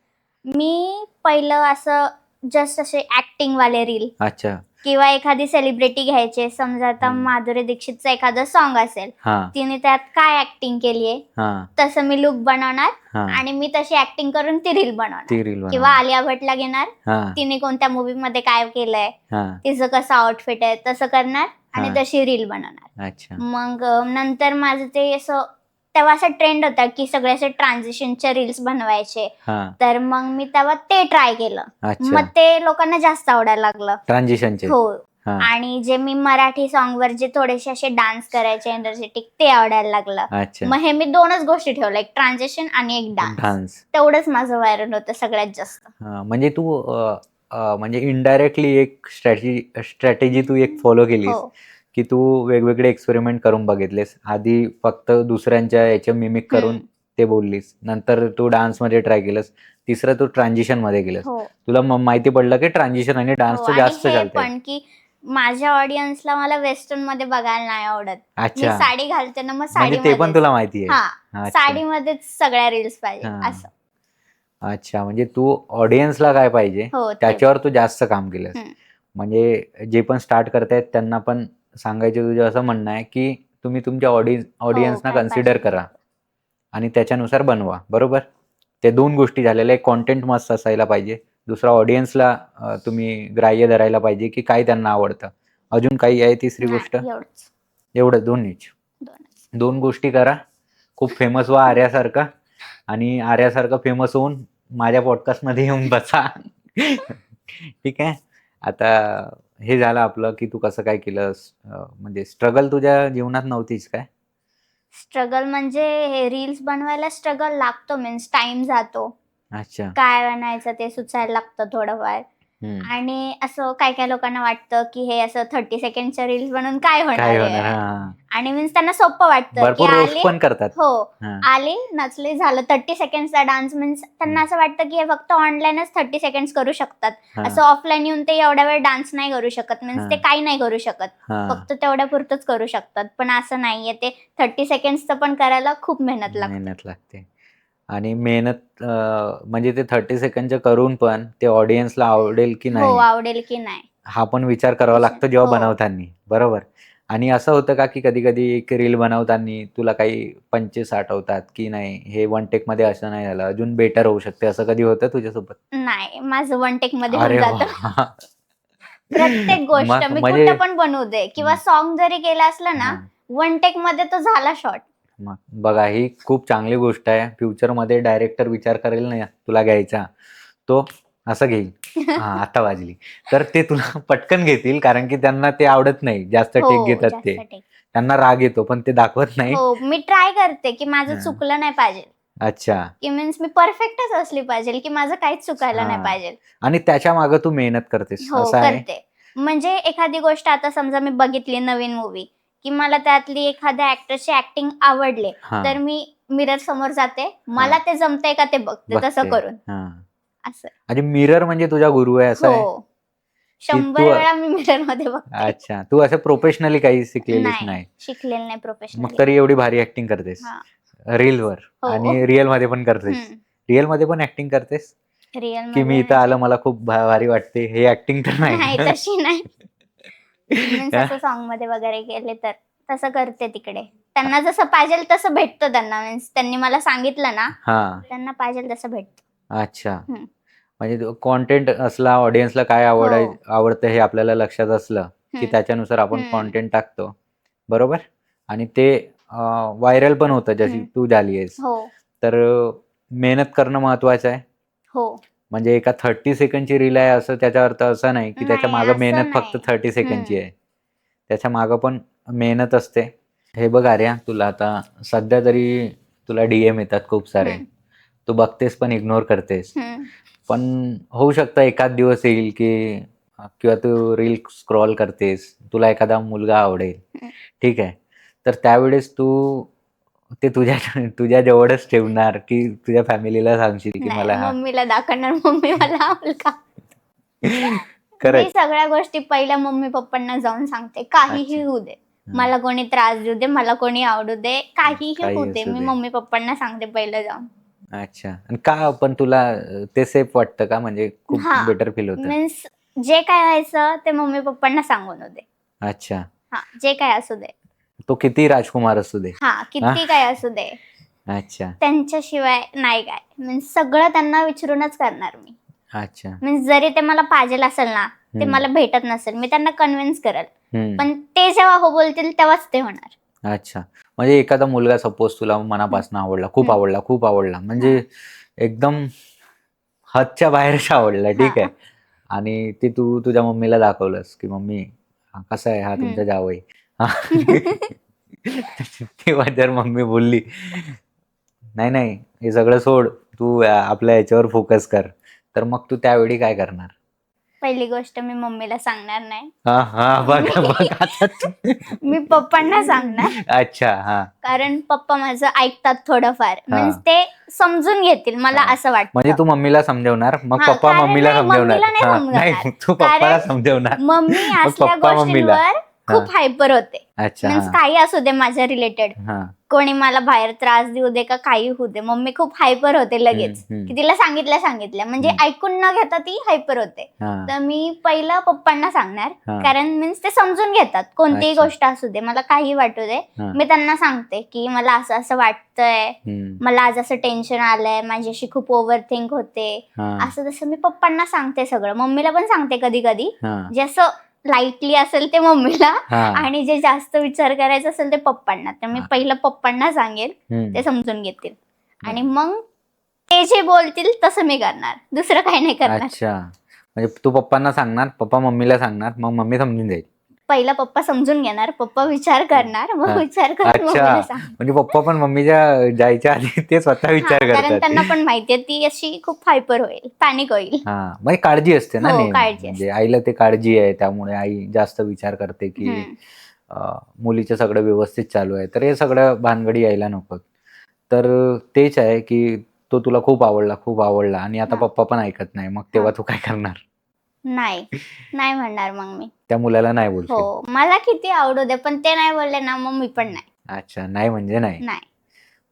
मी पहिलं असं जस्ट असे ऍक्टिंग वाले रील अच्छा. किंवा एखादी सेलिब्रिटी घ्यायचे. समजा आता माधुरी दीक्षितचं एखादं सॉन्ग असेल, हा तिने त्यात काय ऍक्टिंग केलीये हा तसं मी लुक बनवणार हा आणि मी तशी ऍक्टिंग करून ती रील बनवणार. ती रील किंवा आलिया भटला घेणार, हा तिने कोणत्या मूवी मध्ये काय केलंय, हा. तिचं कसं आउटफिट आहे तसं करणार आणि हा. तशी रील बनवणार. अच्छा. मग नंतर माझं ते असं तेव्हा असा ट्रेंड होता की सगळे असे ट्रान्झिशनचे रील्स बनवायचे. हा. तर मग मी तेव्हा ते ट्राय केलं. अच्छा. मग ते लोकांना जास्त आवडायला लागलं. ट्रान्झिशनचे. हो. हा. आणि जे मी मराठी सॉन्ग वर जे थोडेसे असे डान्स करायचे एनर्जेटिक, ते आवडायला लागलं. अच्छा. मग हे मी 2च गोष्टी ठेवल्या, एक ट्रान्झिशन आणि एक डान्स. डान्स. तेवढंच माझं व्हायरल होतं सगळ्यात जास्त. म्हणजे तू म्हणजे इनडायरेक्टली एक स्ट्रॅटेजी तू एक फॉलो केलीस हो. की तू वेगवेगळे एक्सपेरिमेंट करून बघितलेस. आधी फक्त दुसऱ्यांच्या याच्या मिमिक करून ते बोललीस, नंतर तू डान्स मध्ये ट्राय केलंस, तिसरं तू ट्रान्झिशन मध्ये केलंस. हो. तुला माहिती पडलं की ट्रान्झिशन आणि हो, डान्सचं आणि जास्त हे चालतंय. पण की माझ्या ऑडियन्सला मला वेस्टर्न मध्ये बघायला नाही आवडत. मी अच्छा. साडी घालते ना, मग म्हणजे ते पण साडीमध्येच. तुला माहिती आहे. हा, अच्छा. साडीमध्येच सगळ्या रील्स पाहिजे हा. असं. अच्छा, म्हणजे तू ऑडियन्सला काय पाहिजे हो, त्याच्यावर तू जास्त काम केलंस. हम्म. म्हणजे जे पण स्टार्ट करतायत त्यांना पण सांगायचं तुझं असं म्हणणं आहे की तुम्ही तुमच्या ऑडियन्सना काय कन्सिडर पाहिजे. करा आणि त्याच्यानुसार बनवा, बरोबर. ते 2 गोष्टी झालेल्या. एक कॉन्टेंट मस्त असायला पाहिजे, दुसरा ऑडियन्सला तुम्ही ग्राह्य धरायला पाहिजे की काय त्यांना आवडतं. अजून काही आहे तिसरी नाही, गोष्ट? एवढंच. एवढं 2च. 2 गोष्टी करा, खूप फेमस व्हा आर्यासारखा, आणि आर्यासारखं फेमस होऊन माझ्या पॉडकास्टमध्ये येऊन बसा. ठीक आहे. आता हे झालं आपलं की तू कसं काय केलंस. म्हणजे स्ट्रगल तुझ्या जीवनात नव्हतीच काय? स्ट्रगल म्हणजे हे रील्स बनवायला स्ट्रगल लागतो. मीन्स टाइम जातो. अच्छा. काय बनायचं ते सुचायला लागतं थोडंफार. आणि असं काय काय लोकांना वाटतं की हे असं 30 सेकंडच्या रील्स बनवून काय होणार काय होणार. आहे. हा. आणि मीन्स त्यांना सोपं वाटतं की भरपूर रोस्ट आले, पण करतात. हो, हा. आले नचले झालं. 30 सेकंडचा डान्स मीन्स त्यांना असं वाटतं की हे फक्त ऑनलाईनच 30 सेकंड करू शकतात. हा. असं ऑफलाईन येऊन ते एवढ्या वेळ डान्स नाही करू शकत. मीन्स हा. ते काही नाही करू शकत, हा. फक्त तेवढ्या पुरतच करू शकतात. पण असं नाहीये, ते 30 सेकंडचं पण करायला खूप मेहनत लागते. आणि मेहनत म्हणजे ते 30 सेकंडचं करून पण ते ऑडियन्सला आवडेल की हो, नाही आवडेल की नाही हा पण विचार करावा लागतो जेव्हा हो. बनवताना, बरोबर. आणि असं होतं का की कधी कधी एक रील बनवताना तुला काही पंचेस आठवतात की नाही हे 1 टेक मध्ये असं नाही झालं, अजून बेटर होऊ शकते, असं कधी होतं तुझ्यासोबत? नाही, माझं 1 टेक मध्ये होऊन अरे जातं. वा. प्रत्येक गोष्ट मी म्हणजे कुठं पण बनवू दे किंवा सॉन्ग जरी केलं असलं ना, 1 टेक मध्ये तो झाला शॉर्ट. मग बघा, ही खूप चांगली गोष्ट आहे. फ्युचरमध्ये डायरेक्टर विचार करेल नाही तुला घ्यायचा, तो असं घेईल. हा, आता वाजली तर ते तुला पटकन घेतील, कारण की त्यांना ते आवडत नाही, जास्त टेक हो, घेतात जास्त ते. take. त्यांना राग येतो पण ते दाखवत नाही. हो, मी ट्राय करते की माझं हा. चुकलं नाही पाहिजे. अच्छा. की मीन्स मी परफेक्टच असली पाहिजे, की माझं काहीच चुकायला नाही हा. पाहिजे. आणि त्याच्या मागे तू मेहनत करतेस हो, असं आहे? करते. म्हणजे एखादी गोष्ट आता समजा मी बघितली नवीन मूव्ही, की मला त्यातली एखाद्या ॲक्टरची ॲक्टिंग आवडले, हा. तर मी मिरर समोर जाते. मला ते जमतंय का ते बघते तसं बघते. करून. हा. असं. म्हणजे मिरर म्हणजे तुझा गुरु आहे असं आहे? हो. की 100 तू वेळा मी मिररमध्ये बघते. अच्छा, तू असं प्रोफेशनली काही शिकलेलीच नाही, नाही. शिकलेलं नाही मग प्रोफेशनली. तरी एवढी भारी ऍक्टिंग करतेस हां. रीलवर हो. आणि रिअल मध्ये पण करतेस. हं. रिअल मध्ये पण ऍक्टिंग करतेस की रिअलमध्ये मी इथं आलं मला खूप भारी वाटते, हे ऍक्टिंग तर नाही नाही ना? तशी नाही. मीन्स हा? असं सॉन्गमध्ये वगैरे गेले तर तसं करते तिकडे. त्यांना जसं पाहिजे तसं भेटतं त्यांना. मीन्स त्यांनी मला सांगितलं ना, हा. त्यांना पाहिजे तसं भेटतं. अच्छा. हं. म्हणजे कॉन्टेंट असला, ऑडियन्सला काय हो. आवडतं हे आपल्याला लक्षात असलं की हं. त्याच्यानुसार आपण हं. कॉन्टेंट टाकतो, बरोबर? आणि ते व्हायरल पण होतं जशी हं. तू झाली आहेस. हो, तर मेहनत करणं महत्वाचं आहे. हो. म्हणजे एका 30 सेकंडची रील आहे असं त्याचा अर्थ असा नाही की त्याच्या नाही मागं असं मेहनत फक्त नाही. 30 सेकंडची हं. आहे. त्याच्या मागं पण मेहनत असते. हे बघ आर्या, तुला आता सध्या तरी तुला DM येतात खूप सारे. हं. तू बघतेस पण इग्नोर करतेस. हं. पण होऊ शकतं एखाद दिवस येईल की किंवा तू रील स्क्रॉल करतेस, तुला एखादा मुलगा आवडेल, हं. ठीक आहे. तर त्यावेळेस तू ते तुझ्या तुझ्या जवळच ठेवणार की तुझ्या फॅमिलीला सांगशील की नाही मला हा मम्मीला दाखवणार. मम्मी मला मुलगा. मी खरंच? सगळ्या गोष्टी पहिल्या मम्मी-पप्पांना जाऊन सांगते. काहीही अच्छा. होऊ दे. हां. मला कोणी त्रास देऊ दे, मला कोणी आवडू दे, काहीही काही होऊ दे. असू मी दे. मम्मी-पप्पांना सांगते पहिलं जाऊन. अच्छा. आणि का पण तुला ते सेफ वाटतं का? म्हणजे खूप हां. बेटर फील होतं? मीन्स जे काय व्हायचं ते मम्मी-पप्पांना सांगून होते. अच्छा. हां, जे काय असू दे. तो किती राजकुमार असू दे. हां, हां? किती काय असू दे. अच्छा. त्यांच्याशिवाय नाही काय. मीन्स सगळं त्यांना विचारूनच करणार मी. अच्छा. मीन्स जरी ते मला पाहिजेल असेल ना, ते हं. मला भेटत नसेल, मी त्यांना कन्व्हिन्स करेल. हं. पण ते जेव्हा हो बोलतील तेव्हाच ते होणार. अच्छा. म्हणजे एखादा मुलगा सपोज तुला हं. मनापासून आवडला, खूप हं. आवडला, खूप आवडला. हां. म्हणजे एकदम हदच्या बाहेरच आवडला, ठीक आहे. हां. आणि ते तू तुझ्या मम्मीला दाखवलंस, की "मम्मी, हा कसा आहे हा हं. तुमचा जावई." तेव्हा जर मम्मी बोलली, "नाही, नाही, हे सगळं सोड. तू आपल्या ह्याच्यावर फोकस कर." तर मग तू त्यावेळी काय करणार? पहिली गोष्ट मी मम्मीला सांगणार नाही. हां, हां. बघा, मी बघा आता तू मी पप्पांना सांगणार. अच्छा. हां, कारण पप्पा माझं ऐकतात थोडंफार. मीन्स हां, ते समजून घेतील मला हां. असं म्हणजे वाटतं. तू मम्मीला समजवणार, मग हां, पप्पा कारण मम्मीला नाही समजवणार. मम्मीला नाही हां, नाही समजवणार. तू पप्पाला कारण समजवणार. मम्मी मग असल्या पप्पा मम्मीला. गोष्टींवर हां. खूप हायपर होते. अच्छा. मीन्स हां, काही असू दे माझ्या रिलेटेड. हां. कोणी मला बाहेर त्रास देऊ दे का काही होऊ दे. मम्मी खूप हायपर होते हं, लगेच. हं, की तिला सांगितल्या म्हणजे हं. ऐकून न घेता ती हायपर होते. हां, तर मी पहिलं पप्पांना सांगणार. हां. कारण मीन्स ते समजून घेतात. कोणतीही अच्छा. गोष्ट असू दे, मला काही वाटू दे. हां. मी त्यांना सांगते, की मला असं-असं वाटतंय. हं. मला आज असं टेन्शन आलंय. माझी अशी खूप ओव्हर थिंक होते. हां, असं तसं मी पप्पांना सांगते सगळं. मम्मीला पण सांगते कधी-कधी. हां, जे असं लाईटली असेल ते मम्मीला हां. आणि जे जास्त विचार करायचा असेल ते पप्पांना. तर मी हां. पहिलं पप्पांना सांगेल. हं. ते समजून घेतील आणि बरं. मग ते जे बोलतील तसं मी करणार. दुसरं काही नाही करणार. अच्छा. म्हणजे तू पप्पांना सांगणार, पप्पा मम्मीला सांगणार, मग मम्मी समजून जाईल. पहिला पप्पा समजून घेणार, पप्पा विचार करणार, मग हां. विचार करून अच्छा. मम्मीला सांगणार. म्हणजे पप्पा पण मम्मीच्या जायच्या आधी ते स्वतः विचार हां, कारण त्यांना करतात. पण माहिती आहे ती अशी खूप हायपर होईल, पॅनिक होईल. हां, म्हणजे काळजी असते ना हो, नेहमी. काळजी म्हणजे असते. आईला ते काळजी आहे, त्यामुळे आई जास्त विचार करते, की हं. मुलीचं सगळं व्यवस्थित चालू आहे. तर हे सगळं भानगडी यायला नको. तर तेच आहे, की तो तुला खूप आवडला, खूप आवडला आणि आता हां, पप्पा पण ऐकत नाही. मग हां. तेव्हा तू काय करणार? नाही, नाही म्हणणार मग मी. त्या मुलाला नाही बोलशील. हो, मला किती आवडू दे, पण ते नाही बोलले ना मग मी पण नाही. अच्छा, नाही म्हणजे नाही. नाही,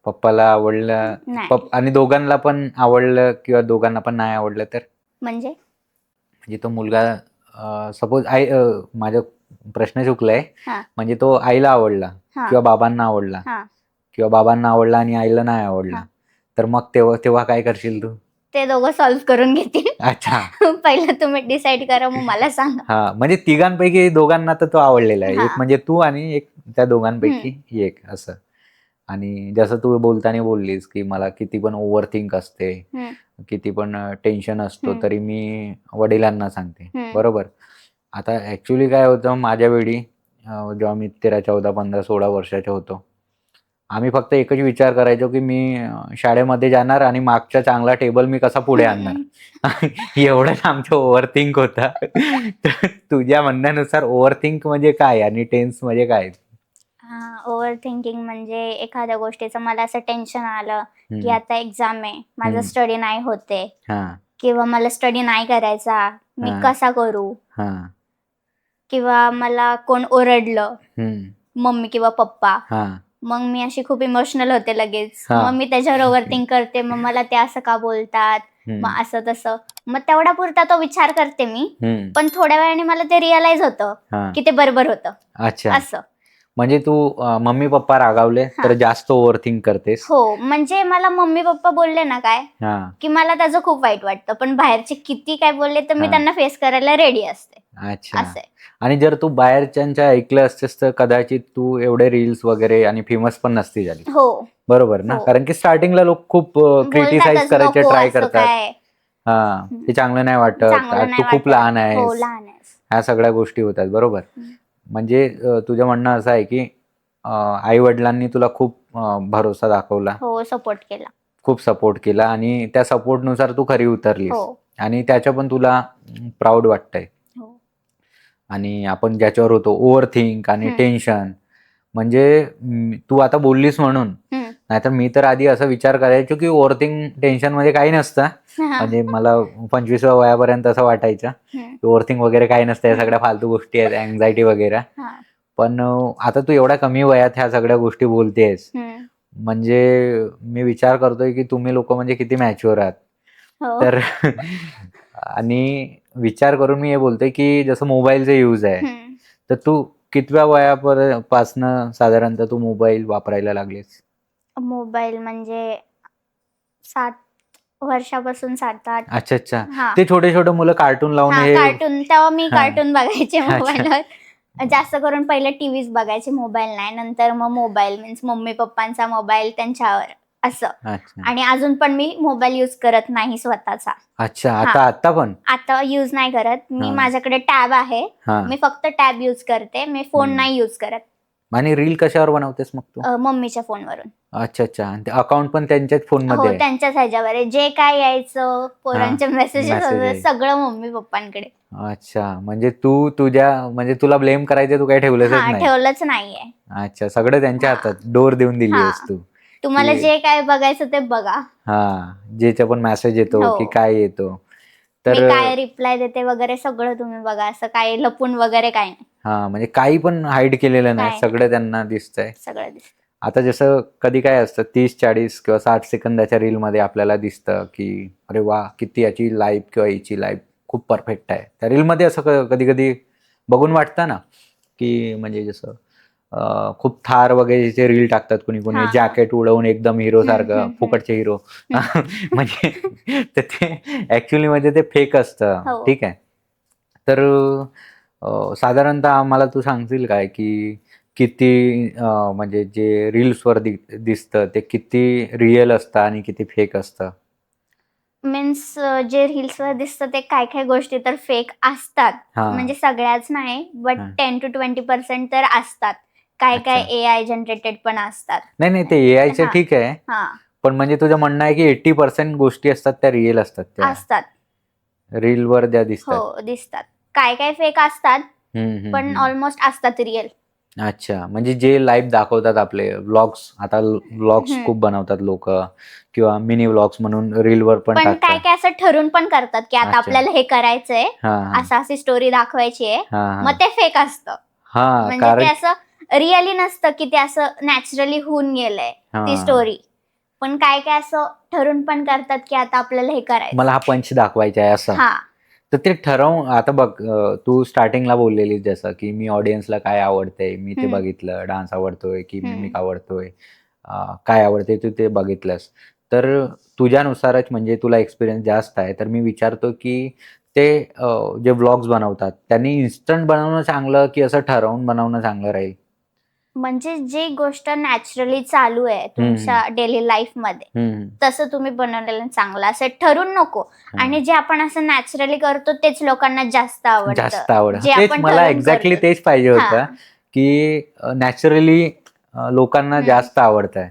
पप्पाला आवडलं नाही. आणि दोघांना पण आवडलं किंवा दोघांना पण नाही आवडलं तर? म्हणजे? म्हणजे तो मुलगा सपोज माझा प्रश्न चुकलाय. हां, म्हणजे तो आईला आवडला हां, किंवा बाबांना आवडला हां, किंवा बाबांना आवडला आणि आईला नाही आवडला. हां. तर मग तेव्हा तेव्हा काय करशील तू? ते दोघं सॉल्व्ह करून घेतील. अच्छा. पहिलं तुम्ही डिसाईड करा मग मला सांगा. हां, म्हणजे तिघांपैकी दोघांना तर तो आवडलेला आहे. एक हां. म्हणजे तू आणि एक त्या हं, दोघांपैकी एक असं. आणि जसं तू बोलताना बोललीस, की मला किती पण ओव्हरथिंक असते, हं, किती पण टेन्शन असतो, हं, तरी मी वडिलांना सांगते. हं, बरोबर. आता ॲक्चुअली काय होतं माझ्या वेळी जेव्हा मी 13, 14, 15, 16 वर्षाचा होतो, आम्ही फक्त एकच विचार करायचो की मी शाळेमध्ये जाणार आणि मागचा चांगला टेबल मी कसा पुढे आणणार. एवढंच आमचं ओव्हरथिंक होता. तर तुझ्या म्हणण्यानुसार ओव्हरथिंक म्हणजे काय आणि टेन्स म्हणजे काय? ओव्हर थिंकिंग म्हणजे एखाद्या गोष्टीचं मला असं टेन्शन आलं की हम्म, आता एक्झाम आहे, माझं हम्म. स्टडी नाही होते हा किंवा मला स्टडी नाही करायचा, मी हा. कसा करू, हा. किंवा मला कोण ओरडलं, हम्म, मम्मी किंवा पप्पा, हा. मग मी अशी खूप इमोशनल होते लगेच. हा. मग मी त्याच्यावर ओव्हरथिंक करते, मग मला ते असं का बोलतात, हम्म, मग असं तसं. मग तेवढा पुरता तो विचार करते मी, हम्म. पण थोड्या वेळाने मला ते रिअलाइज होतं हा. की ते बरोबर होतं. अच्छा, असं. म्हणजे तू मम्मी पप्पा रागावले तर हा. जास्त ओव्हरथिंक करतेस. हो, म्हणजे मला मम्मी पप्पा बोलले ना काय, हा. की मला त्याचं खूप वाईट वाटतं, पण बाहेरचे किती काय बोलले तर मी हा. त्यांना फेस करायला रेडी असते. अच्छा. असं आहे. आणि जर तू बाहेरच्यांच्या ऐकलं असतेस तर कदाचित तू एवढे रील्स वगैरे आणि फेमस पण नसती झाली. हो, बरोबर ना? हो. कारण की स्टार्टिंगला लोक खूप क्रिटिसाइज बोलतातच करायचे नको ट्राय असं करतात. काय, हा, ते चांगलं नाही वाटत, चांगलं नाही तू खूप वाटत. लहान हो, आहेस, लहान आहेस. ह्या सगळ्या गोष्टी होतात. बरोबर. हम्म. म्हणजे तुझं म्हणणं असं आहे की आई वडिलांनी तुला खूप भरोसा दाखवला, हो, सपोर्ट केला. खूप सपोर्ट केला आणि त्या सपोर्टनुसार तू खरी उतरलीस हो, आणि त्याच्या पण तुला प्राऊड वाटतंय. हो. आणि आपण ज्याच्यावर होतो ओव्हर थिंक आणि हम्म. टेन्शन, म्हणजे तू आता बोललीस म्हणून, हम्म. नाहीतर मी तर आधी असा विचार करायचो की ओव्हर थिंक टेन्शन मध्ये काही नसतं. हा. म्हणजे मला 25व्या वयापर्यंत असं वाटायचं हम्म. की ओव्हर थिंक वगैरे काही नसतं, या सगळ्या फालतू गोष्टी आहेत, अँझायटी वगैरे. हा. पण आता तू एवढ्या कमी वयात ह्या सगळ्या गोष्टी बोलतेस, हम्म. म्हणजे मी विचार करतोय की तुम्ही लोक म्हणजे किती मॅच्युअर आहात. हो. तर आणि विचार करून मी हे बोलतोय की जसं मोबाईलचा यूज आहे, हम्म. तर तू कितव्या वयापासनं साधारणतः तू मोबाईल वापरायला लागलीस? मोबाईल म्हणजे 7 वर्षापासून 7-8. अच्छा, अच्छा. हा. ते छोटे छोटे मुलं कार्टून लावून हा, हे. कार्टून तेव्हा मी हा. कार्टून बघायचे अच्छा. मोबाईलवर. जास्त करून पहिले टीव्हीच बघायचे, मोबाईल नाही. नंतर मग मोबाईल मीन्स मम्मी पप्पांचा मोबाईल त्यांच्यावर असं. अच्छा, आणि अजून पण मी मोबाईल यूज करत नाही स्वतःचा. अच्छा. हा. आता पण? आता यूज नाही करत मी. हा. माझ्याकडे टॅब आहे, हा. मी फक्त टॅब यूज करते, मी फोन हम्म. नाही यूज करत. आणि रील कशावर बनवतेस मग तू? मम्मीच्या फोनवरून. अच्छा, अच्छा. आणि ते अकाउंट पण त्यांच्याच फोन हो, मध्ये आहे? त्यांच्याच ह्याच्यावर आहे. जे काय यायचं, पोरांचे मेसेजेस Messages. सगळं मम्मी पप्पांकडे. अच्छा, म्हणजे तू म्हणजे तुला ब्लेम करायचं तू काही ठेवलंच हा, नाही. ठेवलंच नाहीये. अच्छा, सगळं त्यांच्या हा. हातात डोर देऊन दिली हा. आहेस तू. तुम्हाला की जे काय बघायचं ते बघा. हा, ज्याचा पण मेसेज येतो हो. की काय येतो, मी तर काय रिप्लाय देते वगैरे सगळं तुम्ही बघा. असं काही लपून वगैरे काही नाही. हा, म्हणजे काही पण हाईड केलेलं नाही, काय नाही. सगळं त्यांना दिसतंय. सगळं दिसतं. आता जसं कधी काय असतं 30-40 किंवा 60 सेकंदाच्या रीलमध्ये आपल्याला दिसतं की अरे वा, किती याची लाईफ किंवा याची लाईफ खूप परफेक्ट आहे. त्या रीलमध्ये असं कधी कधी बघून वाटतं ना की म्हणजे जसं खूप थार वगैरेचे रील टाकतात कोणी कोणी, हा, हा. जॅकेट उडवून एकदम हिरो सारखं, हम्म. फुकटचे हिरो. म्हणजे तर ते ऍक्च्युली म्हणजे ते फेक असतं. हो. ठीक आहे. तर साधारणतः मला तू सांगशील काय की किती म्हणजे जे रील्सवर दिसतं ते किती रिअल असतं आणि किती फेक असतं? मीन्स जे रील्सवर दिसतं ते काय काय गोष्टी तर फेक असतात. हा. म्हणजे सगळ्याच नाही, बट हा. 10 to 20% तर असतात. काय काय अच्छा. AI जनरेटेड पण असतात. नाही नाही, ते एआयचं हा. ठीक आहे, हा, पण म्हणजे तुझं म्हणणं आहे की 80% गोष्टी असतात त्या रिअल असतात, त्या असतात. रीलवर ज्या दिसतात. हो, दिसतात. काय काय फेक असतात, पण हम्म. ऑलमोस्ट असतात रिअल. अच्छा, म्हणजे जे लाईव्ह दाखवतात आपले व्लॉग्स, आता व्लॉग्स खूप बनवतात लोक किंवा मिनी व्लॉग्स म्हणून रीलवर पण पण काय टाकतात. काय असं ठरून पण करतात की आता अच्छा. आपल्याला हे करायचंय, हा हा असं अशी स्टोरी दाखवायची आहे, हा मग ते फेक असतं. हा, म्हणजे कारण ते असं रिअली नसतं की ते असं नॅचरली होऊन गेलंय ती हा. स्टोरी. पण काय काय असं ठरून पण करतात की आता आपल्याला हे करायचं. मला हा पंच दाखवायचा आहे असं. हा, तर ते ठरवून, आता बघ तू स्टार्टिंगला बोललेली जसं की मी ऑडियन्सला काय आवडतंय मी ते बघितलं, डान्स आवडतोय की मिमिक आवडतोय, काय आवडते तू ते बघितलंस. तर तुझ्यानुसारच, म्हणजे तुला एक्सपिरियन्स जास्त आहे, तर मी विचारतो की ते जे व्लॉग्स बनवतात त्यांनी इन्स्टंट बनवणं चांगलं की असं ठरवून बनवणं चांगलं राहील? म्हणजे जी गोष्ट नॅचरली चालू आहे तुमच्या डेली लाईफ मध्ये तसं तुम्ही बनवलेलं चांगलं, असं ठरून नको. आणि जे आपण असं नॅचरली करतो तेच लोकांना जास्त जास्त आवडतं. आवड जे तेच आपण मला ठरवून एक्झॅक्टली करतो. तेच पाहिजे हा. होतं की नॅचरली लोकांना हम्म. जास्त आवडत आहे,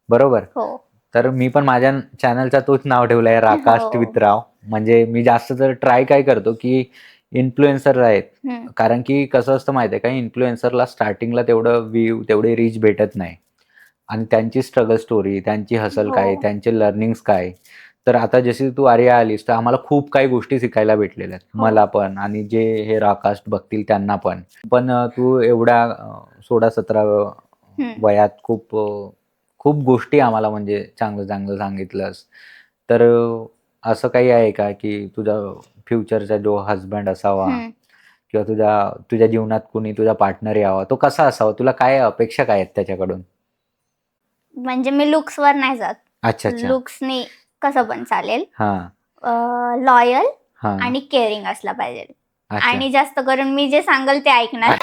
बरोबर. हो तर मी पण माझ्या चॅनलचा तोच नाव ठेवलाय, राकास्ट हो. विथ राव. म्हणजे मी जास्त तर ट्राय काय करतो की इन्फ्लुएन्सर आहेत, हम्म. कारण की कसं असतं माहिती आहे का, इन्फ्लुएन्सरला स्टार्टिंगला तेवढं व्ह्यू तेवढे रीच भेटत नाही, आणि त्यांची स्ट्रगल स्टोरी, त्यांची हसल काय, हो. त्यांचे लर्निंग्स काय. तर आता जशी तू आर्या आलीस तर आम्हाला खूप काही गोष्टी शिकायला भेटलेल्या आहेत, हो. मला पण आणि जे हे राकास्ट बघतील त्यांना पण. पण तू एवढ्या 16-17 हम्म. वयात खूप गोष्टी आम्हाला म्हणजे चांगलं चांगलं सांगितलंस. तर असं काही आहे का की तुझा फ्युचरचा जो हजबंड असावा, हम्म. किंवा तुझ्या जीवनात कुणी तुझा पार्टनर यावा, तो कसा असावा, तुला काय अपेक्षा काय आहेत त्याच्याकडून? म्हणजे मी लुक्स वर नाही जात. अच्छा अच्छा. लुक्सनी कसं पण चालेल. हा लॉयल हा. आणि केअरिंग असला पाहिजे. अच्छा. आणि जास्त करून मी जे सांगल ते ऐकणार.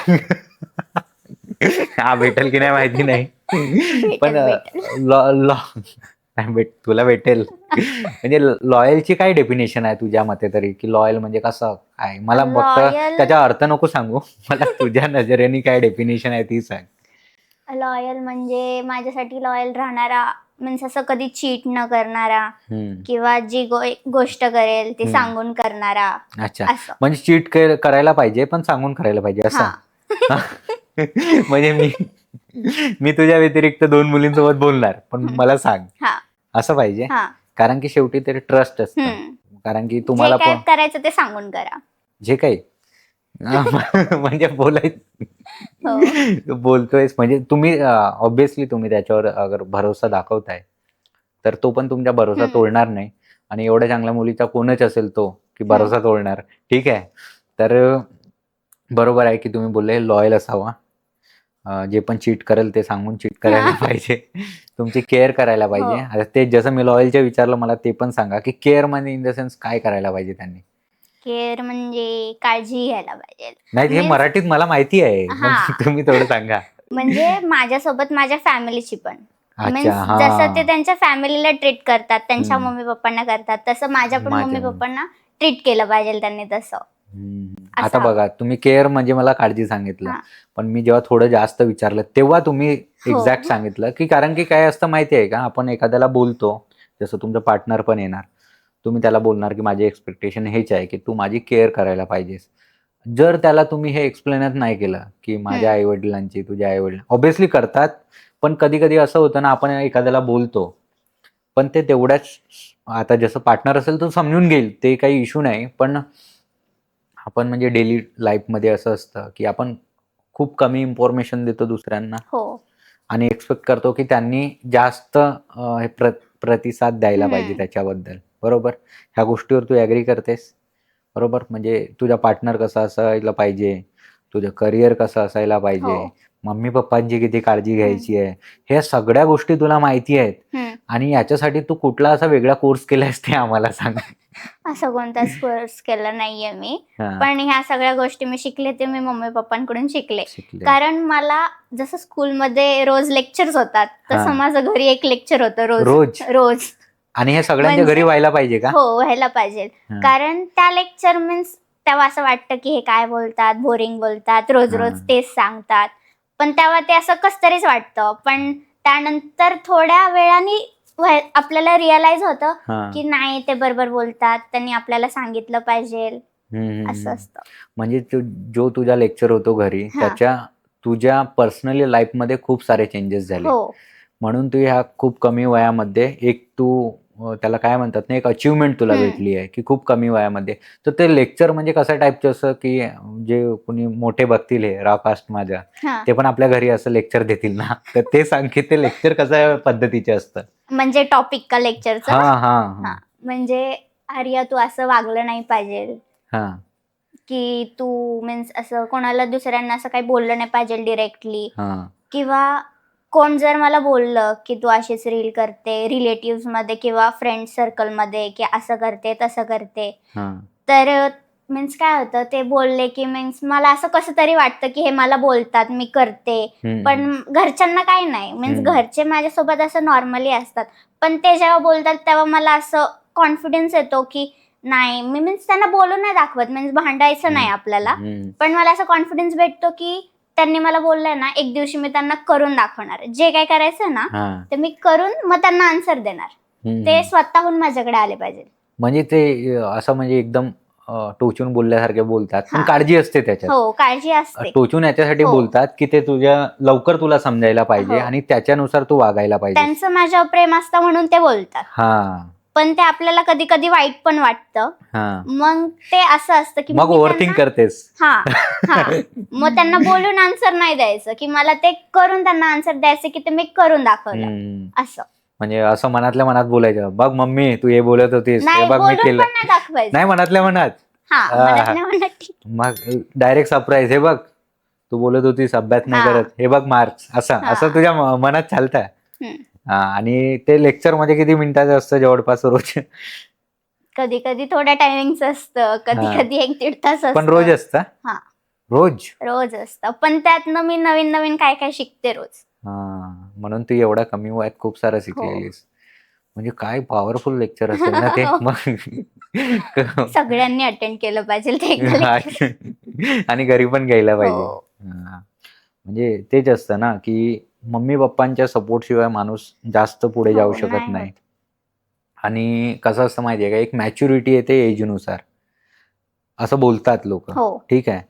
हा भेटेल की नाही माहिती नाही, पण भेटेल भेटेल. नाही तुला भेटेल. म्हणजे लॉयलची काय डेफिनेशन आहे तुझ्या मते तरी, की लॉयल म्हणजे कसं काय? मला फक्त लॉयल त्याचा अर्थ नको सांगू, मला तुझ्या नजरेने काय डेफिनेशन आहे ती सांग. लॉयल म्हणजे माझ्यासाठी लॉयल राहणारा, मीन्स असं कधी चीट न करणारा, हम्म. किंवा जी गोष्ट करेल ती हम्म. सांगून करणारा, अच्छा, असं. म्हणजे चीट करायला पाहिजे पण सांगून करायला पाहिजे असं. हा. म्हणजे मी तुझ्या व्यतिरिक्त 2 मुलींसोबत बोलणार, पण हम्म. मला सांग हा असं पाहिजे. हा. कारण की शेवटी ते ट्रस्ट असतं. हम्म. कारण की जे तुम्हाला काय पण करायचं ते सांगून करा. जे काही म्हणजे हो. बोलतोयस म्हणजे तुम्ही ऑब्विसली तुम्ही त्याच्यावर अगर भरोसा दाखवताय, तर तो पण तुमचा भरोसा हम्म. तोडणार नाही. आणि एवढ्या चांगल्या मुलीचा कोणच असेल तो की भरोसा तोडणार. ठीक आहे. तर बरोबर आहे की तुम्ही बोलले लॉयल असावा. जे पण चीट करेल ते सांगून चीट करायला हा. पाहिजे. तुमची केअर करायला हो. पाहिजे. आता ते जसं मी लॉयलचं विचारलं, मला ते पण सांगा की केअर म्हणजे इन द सेन्स काय करायला पाहिजे त्यांनी? केअर म्हणजे काळजी घ्यायला पाहिजे. नाही, हे मीन्स मराठीत मला माहिती आहे, पण हा, तुम्ही थोडं सांगा. म्हणजे माझ्यासोबत माझ्या फॅमिलीची पण, अच्छा. मीन्स जसं ते हां. त्यांच्या फॅमिलीला ट्रीट करतात, त्यांच्या हं. मम्मी पप्पांना करतात, तसं माझ्या पण माझ्या मम्मी पप्पांना ट्रीट केलं पाहिजे त्यांनी तसं. आता असं हवं. बघा, तुम्ही केअर म्हणजे मला काळजी सांगितलं. हा. पण मी जेव्हा थोडं जास्त विचारलं, तेव्हा तुम्ही हो. एक्झॅक्ट सांगितलं, की कारण की काय असतं माहिती आहे का, आपण एखाद्याला बोलतो, जसं तुमचं पार्टनर पण येणार. तुम्ही त्याला बोलणार, की माझी एक्स्पेक्टेशन हेच आहे, की तू माझी केअर करायला पाहिजेस. जर त्याला तुम्ही हे एक्सप्लेनच नाही केलं, की माझ्या आई-वडिलांची, तुझ्या आई-वडील ऑब्व्हियसली करतात, पण कधी-कधी असं होतं ना, आपण एखाद्याला बोलतो, पण ते तेवढ्याच, आता जसं पार्टनर असेल तो समजून घेईल, ते काही इश्यू नाही. पण आपण म्हणजे डेली लाईफमध्ये असं असतं, की आपण खूप कमी इन्फॉर्मेशन देतो दुसऱ्यांना, हो. आणि एक्सपेक्ट करतो, की त्यांनी जास्त हे प्रतिसाद द्यायला पाहिजे हम्म. त्याच्याबद्दल. बरोबर? ह्या गोष्टीवर तू ॲग्री करतेस? बरोबर? म्हणजे तुझा पार्टनर कसा असायला पाहिजे, तुझं करिअर कसं असायला हो. पाहिजे, मम्मी-पप्पांची किती काळजी हम्म. घ्यायची आहे, ह्या सगळ्या गोष्टी तुला माहिती आहेत. हम्म. आणि याच्यासाठी तू कुठला असा वेगळा कोर्स केलायस ते आम्हाला सांग? असं कोणताच कोर्स केला नाहीये मी. हां. पण ह्या सगळ्या गोष्टी मी शिकले ते मी मम्मी पप्पांकडून शिकले. शिकले. कारण मला जसं स्कूलमध्ये रोज लेक्चर्स होतात, तसं हां. माझं घरी एक लेक्चर होतं रोज. रोज? रोज. आणि हे सगळ्यांच्या घरी म्हणजे व्हायला पाहिजे का? हो, व्हायला पाहिजे. हां. कारण त्या लेक्चर मीन्स तेव्हा असं वाटतं की हे काय बोलतात, बोरिंग बोलतात, रोज-रोज हां. तेच सांगतात. पण तेव्हा ते असं कसंतरीच वाटतं. पण त्यानंतर थोड्या वेळाने आपल्याला रिअलाईज होतं हां. की नाही, ते बरोबर बोलतात, त्यांनी आपल्याला सांगितलं पाहिजे, हं, हं, असं हं. असतं. म्हणजे जो तुझा लेक्चर होतो घरी, हां. त्याच्या तुझ्या पर्सनली लाईफमध्ये खूप सारे चेंजेस झाले. हो. म्हणून तू ह्या खूप कमी वयामध्ये एक त्याला काय म्हणतात ना, एक अचीव्हमेंट तुला हं. भेटली आहे, की खूप कमी वयामध्ये. तर ते लेक्चर म्हणजे कशा टाईपचं असं, की जे कोणी मोठे बघतील हे राकास्ट माझ्या, हां. ते पण आपल्या घरी असं लेक्चर देतील ना, तर ते सांग की ते लेक्चर कशा पद्धतीचे असतं? म्हणजे टॉपिक का लेक्चरचं? हां, हां, हां. हां. म्हणजे आर्या, तू असं वागलं नाही पाहिजे, हां, की तू मीन्स असं कोणाला दुसऱ्यांना असं काही बोललं नाही पाहिजे डिरेक्टली. हां. किंवा कोण जर मला बोललं, की तू अशीच रील करते, रिलेटिव्हजमध्ये किंवा फ्रेंड सर्कलमध्ये, की असं करते, तसं करते. हां. तर मीन्स काय होतं, ते बोलले की मीन्स मला असं कसं तरी वाटतं, की हे मला बोलतात, मी करते. हं, पण हं. घरच्यांना काही नाही. मीन्स हं. घरचे माझ्यासोबत असं नॉर्मली असतात. पण ते जेव्हा बोलतात, तेव्हा मला असं कॉन्फिडन्स येतो, की नाही, मी मीन्स त्यांना बोलून नाही दाखवत, मीन्स भांडायचं नाही हं. आपल्याला. हं. पण मला असा कॉन्फिडन्स भेटतो, की त्यांनी मला बोललंय ना, एक दिवशी मी त्यांना करून दाखवणार, जे काय करायचं ना हा ते मी करून मग त्यांना आन्सर देणार. हम्म. ते स्वतःहून माझ्याकडे आले पाहिजे. म्हणजे ते असं म्हणजे एकदम टोचून बोलल्यासारखे बोलतात, पण हा. काळजी असते त्याच्यात. हो, काळजी असते. टोचून याच्यासाठी हो. बोलतात की ते लवकर तुला समजायला पाहिजे हो. आणि त्याच्यानुसार तू वागायला पाहिजे. त्यांचं माझ्यावर प्रेम असतं म्हणून ते बोलतात, हा पण ते आपल्याला कधी कधी वाईट पण वाटतं. हा मग ते असं असतं की मग मी ओव्हरथिंक त्यांना- करतेस. हा हा मग त्यांना बोलून आन्सर नाही द्यायचं, की मला ते करून त्यांना आन्सर द्यायचं, की ते मी करून दाखवलं हम्म. असं. म्हणजे असं मनातल्या मनात बोलायचं, बघ मम्मी तू हे बोलत होतीस, हे नाही, बघ मी बोलून केलं. पण नाही दाखवायचं. नाही, मनातल्या मनात. हा, हा. मनातल्या मनात ठीक. मग डायरेक्ट सरप्राईज, हे बघ तू बोलत होतीस अभ्यास नाही हा. करत, हे बघ मार्क्स, असं हा. असं तुझ्या मनात चालतं. हम्म. आणि ते लेक्चर मध्ये किती मिनिटाचं असतं जवळपास रोज? कधी कधी थोड्या टायमिंगचं असतं, कधी हा. कधी 1-1.5 तास पण रोज असतं. असतं? हा, रोज? रोज असतं, पण त्यातनं मी नवीन नवीन काय काय शिकते रोज. हा, म्हणून तू एवढ्या कमी वयात खूप सारं शिकलेलीस. म्हणजे काय पॉवरफुल लेक्चर असेल ना ते. मग सगळ्यांनी अटेंड केलं पाहिजे ते एकदा lecture. आणि घरी पण घ्यायला पाहिजे. हो. हा. म्हणजे तेच असतं ना की मम्मी पप्पांच्या सपोर्ट शिवाय माणूस जास्त पुढे जाऊ हो, शकत नाही नाही. होत. आणि कसं असतं माहितीये का, एक मॅच्युरिटी येते एजनुसार, असं बोलतात लोक. हो. ठीक आहे,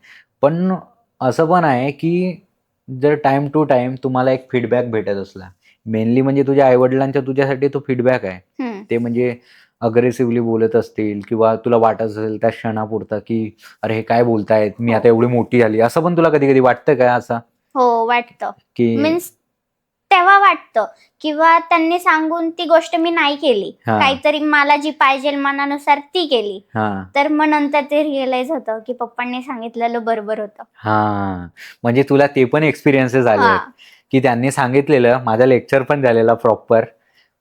पण असं पण आहे की जर टाइम टू टाइम तुम्हाला एक फीडबॅक भेटत असला, मेनली म्हणजे तुझ्या आईवडिलांचा तुझ्यासाठी तो फीडबॅक आहे. हम्म. ते म्हणजे अग्रेसिव्हली बोलत असतील किंवा तुला वाटत असेल त्या क्षणापुरता की अरे हे काय बोलतायत, मी हो. आता एवढी मोठी झाली, असं पण तुला कधी कधी वाटतं का असं हो, वाटतं. की मीन्स तेव्हा वाटतं, किंवा त्यांनी सांगून ती गोष्ट मी नाही केली, हा. काहीतरी मला जी पाहिजे मनानुसार ती केली, हा तर मग नंतर ते रिअलाइज होतं की पप्पांनी सांगितलेलं बरोबर होतं. हा म्हणजे तुला ते पण एक्सपिरियन्सेस आले हा. आहेत की त्यांनी सांगितलेलं, माझा लेक्चर पण झालेला प्रॉपर,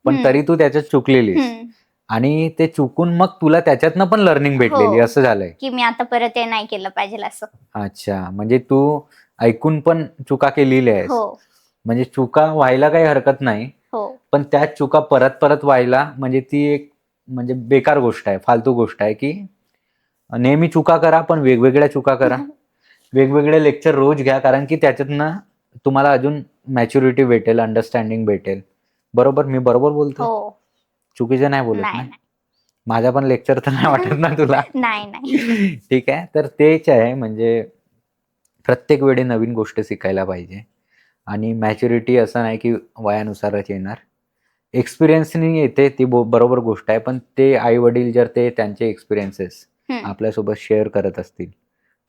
पण हम्म. तरी तू त्याच्यात चुकलेलीस हम्म. आणि ते चुकून मग तुला त्याच्यातनं पण लर्निंग भेटलेली, हो. असं झालंय. की मी आता परत हे नाही केलं पाहिजे असं. अच्छा, म्हणजे तू ऐकून पण चुका केलेल्या आहेस. हो. म्हणजे चुका व्हायला काही हरकत नाही, हो. पण त्याच चुका परत परत व्हायला म्हणजे ती एक म्हणजे बेकार गोष्ट आहे, फालतू गोष्ट आहे की नेहमी चुका करा, पण वेगवेगळ्या चुका करा. वेगवेगळे लेक्चर रोज घ्या, कारण की त्याच्यातनं तुम्हाला अजून मॅच्युरिटी भेटेल, अंडरस्टँडिंग भेटेल. बरोबर, मी बरोबर बोलतोय? हो. चुकीचं नाही बोलत ना? नाही नाही माझा पण लेक्चर तर नाही वाटत ना तुला? नाही नाही. ठीक आहे, तर तेच आहे. म्हणजे प्रत्येक वेळी नवीन गोष्ट शिकायला पाहिजे आणि मॅच्युरिटी असं नाही की वयानुसारच येणार. एक्सपिरियन्सनी येते, ती बरोबर गोष्ट आहे, पण ते आई वडील जर ते त्यांचे एक्सपिरियन्सेस हम्म. आपल्यासोबत शेअर करत असतील,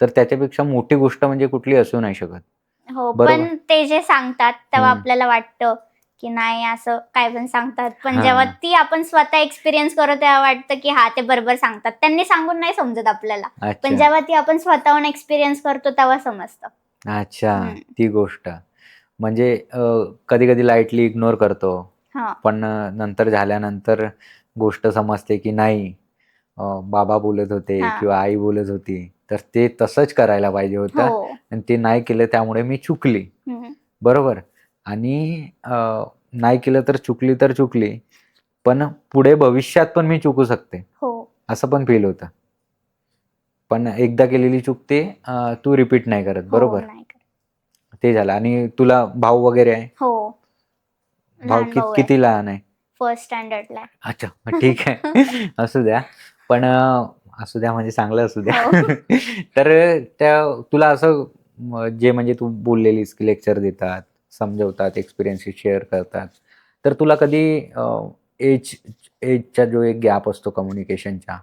तर त्याच्यापेक्षा मोठी गोष्ट म्हणजे कुठली असू नाही शकत. हो, बरोबर. पण ते जे सांगतात तेव्हा हम्म. आपल्याला वाटतं की नाही, असं काय पण सांगतात, पण हा. जेव्हा ती आपण स्वतः एक्सपिरियन्स करू तेव्हा वाटतं की हा, ते बरोबर सांगतात, त्यांनी सांगून नाही समजत आपल्याला, पण अच्छा जेव्हा ती आपण स्वतःहून एक्सपिरियन्स करतो तेव्हा समजतं. अच्छा, हम्म. ती गोष्ट म्हणजे कधी कधी लाईटली इग्नोर करतो, हा. पण नंतर झाल्यानंतर गोष्ट समजते की नाही, बाबा बोलत होते हा. किंवा आई बोलत होती, तर ते तसंच करायला पाहिजे होतं हो. आणि ते नाही केलं, त्यामुळे मी चुकली. हम्म. बरोबर. आणि नाही केलं तर चुकली, पण पुढे भविष्यात पण मी चुकू शकते, हो. असं पण फील होतं. पण एकदा केलेली चूक ते तू रिपीट नाही करत. हो, बरोबर. नाही करत. ते झालं. आणि तुला भाऊ वगैरे आहे? हो, भाऊ लहान भाऊ आहे, किती लहान आहे? 1st स्टँडर्डला. अच्छा, मग ठीक आहे. असू द्या. पण असू द्या म्हणजे चांगलं असू द्या. हो. तर तुला असं जे म्हणजे तू बोललेलीस की लेक्चर देतात, समजवतात, एक्सपिरियन्सेस शेअर करतात. तर तुला कधी एज एजचा जो एक गॅप असतो कम्युनिकेशनचा,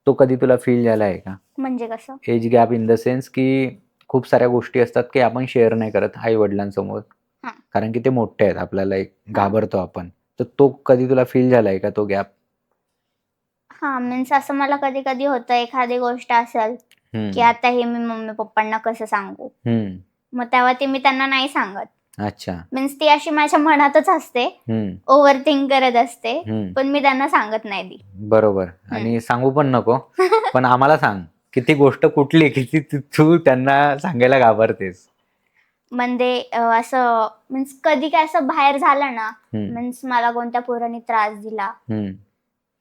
तो कधी तुला फील झाला आहे का? म्हणजे कसं? Age gap in the sense की खूप साऱ्या गोष्टी असतात की आपण शेअर नाही करत आई-वडिलांसमोर. हा. कारण की ते मोठे आहेत, आपल्याला एक हा. घाबरतो आपण. तर तो कधी तुला फील झालाय का तो गॅप? हा, मीन्स असं मला कधी कधी होतं, एखादी गोष्ट असेल की हं, आता हे मी मम्मी पप्पांना कसं सांगू, हं. मग तेव्हा ते मी त्यांना नाही सांगत. अच्छा. मीन्स ती अशी माझ्या मनातच असते, हं, ओव्हर थिंक करत असते, हं. पण मी त्यांना सांगत नाही ती. बरोबर. आणि सांगू पण नको. पण आम्हाला सांग, की ती गोष्ट कुठली की ती तू त्यांना सांगायला घाबरतेस? म्हणजे असं मीन्स कधी काय असं बाहेर झालं ना, हं, मीन्स मला कोणत्या पोरांनी त्रास दिला, हं,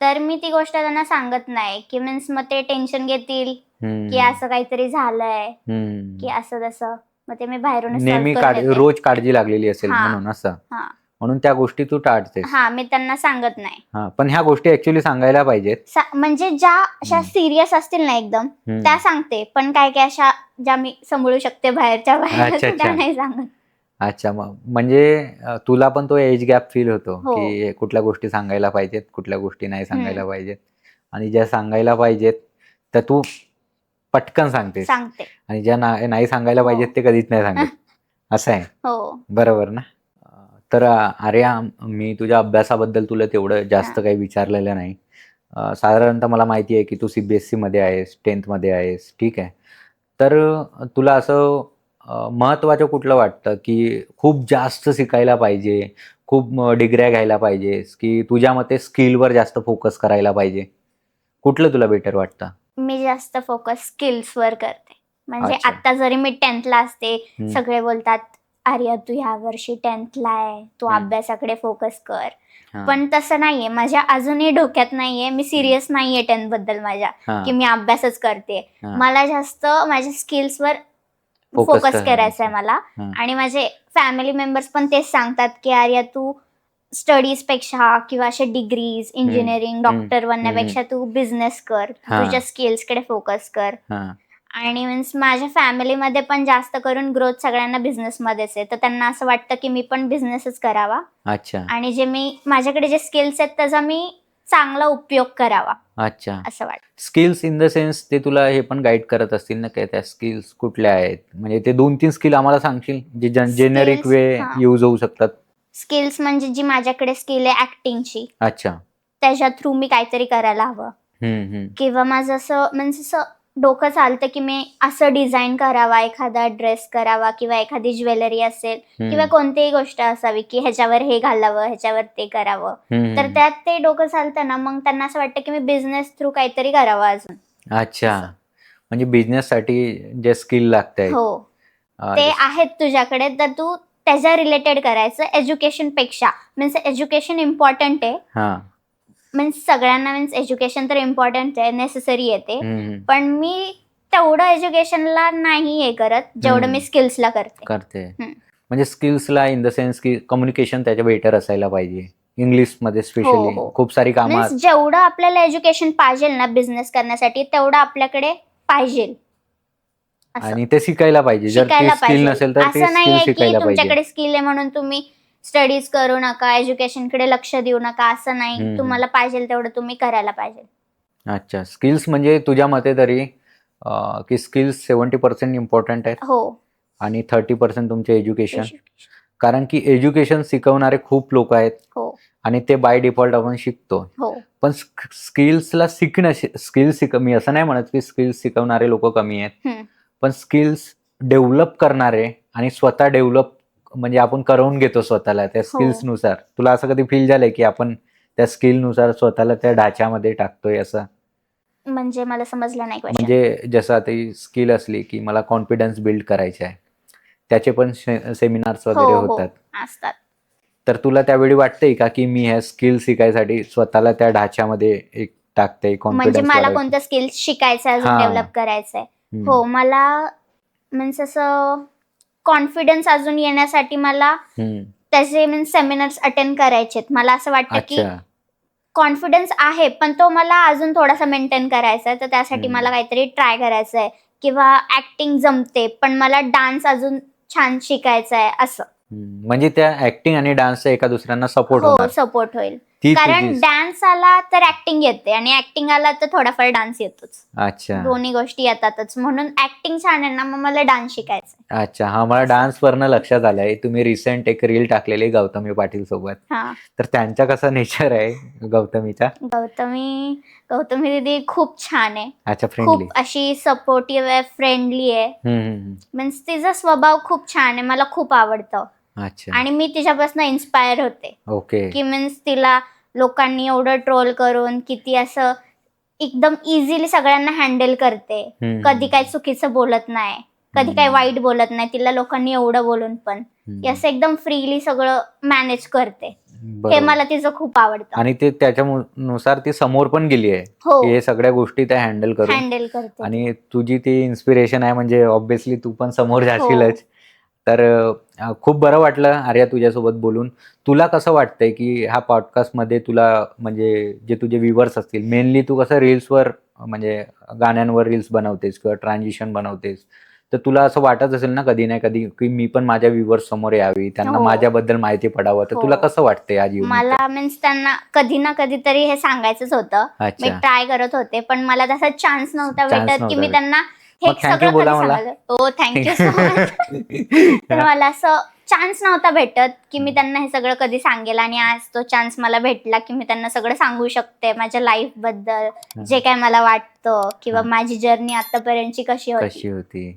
तर मी ती गोष्ट त्यांना सांगत नाही, की मीन्स मग ते टेन्शन घेतील की हं, असं काहीतरी झालंय, की हं. असं तसं. मग ते मी बाहेरूनच नेहमी solve करून येते. रोज काळजी लागलेली असेल हा. म्हणून असं, हा म्हणून त्या गोष्टी तू टाळतेस. हा मी त्यांना सांगत नाही. हा, पण ह्या गोष्टी ऍक्च्युली सांगायला पाहिजेत. म्हणजे ज्या अशा सिरियस असतील ना एकदम हम्म. त्या सांगते, पण काय काय अशा ज्या मी सांभाळू शकते बाहेरच्या बाहेर अच्छा, त्या अच्छा. नाही सांगत. अच्छा, मग म्हणजे तुला पण तो एज गॅप फील होतो हो. की कुठल्या गोष्टी सांगायला पाहिजेत, कुठल्या गोष्टी नाही सांगायला पाहिजेत, आणि ज्या सांगायला पाहिजेत त्या तू पटकन सांगतेस, सांगते. आणि ज्या नाही सांगायला हो. पाहिजेत ते कधीच नाही सांगत. असं आहे, हो बरोबर ना? तर आर्या, मी तुझ्या अभ्यासाबद्दल तुला तेवढं जास्त हा. काही विचारलेलं नाही. साधारणतः मला माहिती आहे की तू CBSE मध्ये आहेस, 10th मध्ये आहेस, ठीक आहे. तर तुला असं महत्त्वाचं कुठलं वाटतं की खूप जास्त शिकायला पाहिजे, खूप डिग्र्या घ्यायला पाहिजेस, की तुझ्या मते स्किलवर जास्त फोकस करायला पाहिजे? कुठलं तुला बेटर वाटतं? मी जास्त फोकस स्किल्सवर करते. म्हणजे अच्छा. आता जरी मी 10th असते, हम्म. सगळे बोलतात आर्या तू ह्या वर्षी 10th आहे, तू हम्म. अभ्यासाकडे फोकस कर. हा. पण तसं नाहीये, माझ्या अजूनही डोक्यात नाहीये, मी सिरियस नाहीये 10th बद्दल माझ्या, हा. की मी अभ्यासच करते. हा. मला जास्त माझ्या स्किल्सवर Focus फोकस करायचं. करायचा आहे मला. हा. आणि माझे फॅमिली मेंबर्स पण तेच सांगतात की आर्या तू स्टडीज पेक्षा किंवा असे डिग्रीज, इंजिनिअरिंग, डॉक्टर बनण्यापेक्षा तू बिझनेस कर, हा. तुझ्या स्किल्सकडे फोकस कर. हा. आणि मीन्स माझ्या फॅमिलीमध्ये पण जास्त करून ग्रोथ सगळ्यांना बिझनेसमध्येच आहे, तर त्यांना असं वाटतं की मी पण बिझनेसच करावा, अच्छा, आणि जे माझ्याकडे जे स्किल्स आहेत त्याचा मी चांगला उपयोग करावा अच्छा. असं वाटतं. स्किल्स इन द सेन्स ते तुला हे पण गाईड करत असतील ना, काय त्या स्किल्स कुठल्या आहेत? म्हणजे ते 2-3 स्किल आम्हाला सांगशील जे जेनेरिक Skills, वे हा. यूज होऊ शकतात? स्किल्स म्हणजे जी माझ्याकडे स्किल आहे ऍक्टिंगची, अच्छा. त्याच्या थ्रू मी काहीतरी करायला हवं. हम्म. किंवा माझं असं म्हणजे असं डोकं चालतं की मी असं डिझाईन करावा, एखादा ड्रेस करावा किंवा एखादी ज्वेलरी असेल किंवा कोणतीही गोष्ट असावी की ह्याच्यावर हे घालावं, ह्याच्यावर ते करावं. तर त्यात ते डोकं चालतं ना, मग त्यांना असं वाटतं की मी बिझनेस थ्रू काहीतरी करावं अजून. अच्छा, म्हणजे बिझनेस साठी जे स्किल लागतंय हो, ते आहेत तुझ्याकडे, तर तू त्याच्या रिलेटेड करायचं एज्युकेशन पेक्षा. मीन्स एज्युकेशन इम्पॉर्टंट आहे, हा. मीन्स सगळ्यांना, मीन्स एज्युकेशन तर इम्पॉर्टंट आहे, नेसेसरी आहे ते. हम्म. पण मी तेवढं एज्युकेशनला नाही हे करत जेवढं मी स्किल्सला करते. म्हणजे स्किल्सला इन द सेन्स की कम्युनिकेशन त्याच्या बेटर असायला पाहिजे, इंग्लिश मध्ये स्पेशली. हो. खूप सारी कामं मीन्स जेवढं आपल्याला एज्युकेशन पाहिजे ना बिझनेस करण्यासाठी, तेवढं आपल्याकडे पाहिजे. असं आणि ते शिकायला पाहिजे. जर ते शिकायला स्किल पाहिजे. नसेल तर ते असं स्किल नाहीये की शिकायला पाहिजे. तुमच्याकडे स्किल आहे म्हणून तुम्ही स्टडीज करू नका, एज्युकेशनकडे लक्ष देऊ नका, असं नाही. तुम्हाला पाहिजे तेवढं तुम्ही करायला पाहिजे. अच्छा, स्किल्स म्हणजे तुझ्या मते तरी की स्किल्स 70% इम्पॉर्टंट आहेत हो, आणि 30% तुमचे एज्युकेशन. कारण की एज्युकेशन शिकवणारे खूप लोक आहेत हो, आणि ते बाय डिफॉल्ट आपण शिकतो. हो, पण स्किल्सला मी असं नाही म्हणत की स्किल्स शिकवणारे लोक कमी आहेत, पण स्किल्स डेव्हलप करणारे आणि स्वतः डेव्हलप म्हणजे आपण करवून घेतो स्वतःला त्या स्किल्सनुसार. तुला असं कधी फील झालंय की आपण त्या स्किलनुसार स्वतःला त्या ढाच्यामध्ये टाकतोय असं? म्हणजे मला समजलं नाही क्वेश्चन. म्हणजे जसं आता ही स्किल असली की मला कॉन्फिडन्स बिल्ड करायचे आहे, त्याचे पण सेमिनार्स वगैरे होतात. असतात. तर तुला त्यावेळी वाटतंय का की मी ह्या स्किल शिकायसाठी स्वतःला त्या ढाच्यामध्ये एक टाकते, म्हणजे कॉन्फिडन्स मला कोणतं स्किल शिकायचं अजून हा. डेव्हलप करायचंय? हो, मला मीन्स असं कॉन्फिडन्स अजून येण्यासाठी मला त्याचे मीन्स सेमिनार्स अटेंड करायचेत. मला असं वाटतं की अच्छा. कॉन्फिडन्स आहे, पण तो मला अजून थोडासा मेंटेन करायचा आहे, तर त्यासाठी मला काहीतरी ट्राय करायचं आहे. किंवा ऍक्टिंग जमते, पण मला डान्स अजून छान शिकायचा आहे असं. म्हणजे त्या ऍक्टिंग आणि डान्सचा एका दुसऱ्यांना सपोर्ट हो, होणार. सपोर्ट होईल. ती कारण तुझी- डान्स आला तर ऍक्टिंग येते आणि ऍक्टिंग आला तर थोडाफार डान्स येतोच. अच्छा, दोन्ही गोष्टी येतातच. म्हणून ऍक्टिंग छान आहे ना, मग मला डान्स शिकायचा आहे. अच्छा. हा, मला डान्स वरनं लक्षात आलंय. तुम्ही रिसेंट एक रील टाकलेली गौतमी पाटील सोबत. हा, तर त्यांचा कसा नेचर आहे गौतमीचा? गौतमी दीदी खूप छान आहे. अच्छा, फ्रेंडली. खूप अशी सपोर्टिव्ह आहे, फ्रेंडली आहे. मीन्स तिचा स्वभाव खूप छान आहे, मला खूप आवडतं. अच्छा, आणि मी तिच्यापासून इन्स्पायर होते ओके. की मीन्स तिला लोकांनी एवढं ट्रोल करून किती असं एकदम इझिली सगळ्यांना हँडल करते. कधी काही चुकीचं बोलत नाही, कधी काही वाईट बोलत नाही. तिला लोकांनी एवढं बोलून पण असं एकदम फ्रीली सगळं मॅनेज करते. हे मला तिचं खूप आवडतं. आणि ते त्याच्यानुसार ती समोर पण गेली आहे हो, की हे सगळ्या गोष्टी त्या हँडल हँडल करते. आणि तुझी ती इन्स्पिरेशन आहे म्हणजे ऑब्व्हियसली तू पण समोर जाशीलच. तर खूप बरं वाटलं आर्या तुझ्यासोबत बोलून. तुला कसं वाटतंय की ह्या पॉडकास्टमध्ये तुला म्हणजे जे तुझे व्ह्युअर्स असतील, मेनली तू कसं रील्सवर म्हणजे गाण्यांवर रील्स बनवतेस किंवा ट्रान्झिशन बनवतेस, तर तुला असं वाटत असेल ना कधी ना कधी की मी पण माझ्या व्ह्युअर्स समोर यावी, त्यांना हो. माझ्याबद्दल माहिती पडावं, तर हो. तुला कसं वाटतंय आज येऊन इथं? मला मीन्स त्यांना कधी ना कधीतरी हे सांगायचंच होतं. मी अच्छा. ट्राय करत होते, पण मला तसा चान्स नव्हता चान्स भेटत की नव्हता मी भेटत. त्यांना हे मग thank you सगळं बोला कधी मला. सांगायचं. हो, थँक्यू सो मच. तर मला असं चान्स नव्हता भेटत की मी त्यांना हे सगळं कधी सांगेल, आणि आज तो चान्स मला भेटला की मी त्यांना सगळं सांगू शकते माझ्या लाईफ बद्दल, जे काय मला वाटतं किंवा हा. माझी जर्नी आतापर्यंतची कशी होती. कशी होती?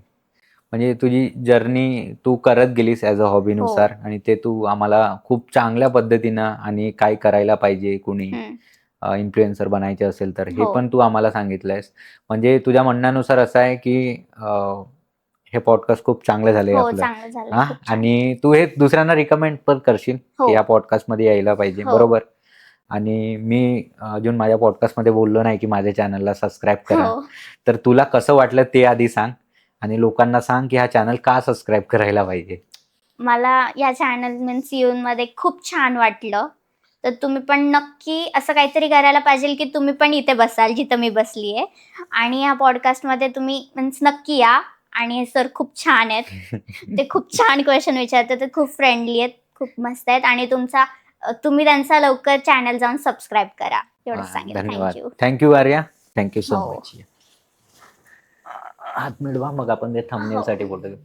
म्हणजे तुझी जर्नी तू करत गेलीस ॲज अ हॉबीनुसार हो. आणि ते तू आम्हाला खूप चांगल्या पद्धतीनं आणि काय करायला पाहिजे कुणी हम्म. इन्फ्लुएन्सर बनायचे असेल तर हे हो. पण तू आम्हाला सांगितलंयस. म्हणजे तुझ्या म्हणण्यानुसार असं आहे की हे पॉडकास्ट खूप चांगलं झालंय हो, आपलं. चांगलं झालं, हां, खूप छान. आणि तू हे दुसऱ्यांना रिकमेंड पण करशील हो. की या पॉडकास्टमध्ये यायला पाहिजे, हो. बरोबर? आणि मी अजून माझ्या पॉडकास्टमध्ये बोललो नाही की माझ्या चॅनलला सबस्क्राईब करा. हो. तर तुला कसं वाटलं ते आधी सांग आणि लोकांना सांग की हा चॅनल का सबस्क्राईब करायला पाहिजे. मला या चॅनल मीन्स येऊन मध्ये खूप छान वाटलं. तर तुम्ही पण नक्की असं काहीतरी करायला पाहिजे की तुम्ही पण इथे बसाल जिथं मी बसली आहे, आणि या पॉडकास्टमध्ये तुम्ही मीन्स नक्की या. आणि सर खूप छान आहेत. ते खूप छान क्वेश्चन विचारतात, ते खूप फ्रेंडली आहेत, खूप मस्त आहेत, आणि तुम्ही त्यांचा लवकर चॅनल जाऊन सबस्क्राईब करा. एवढंच सांगेन. धन्यवाद. Thank you. Thank you Arya. Thank you so हो. मच. हात मिळवा मग आपण ते हो. थंबनेलसाठी फोटो घेऊ.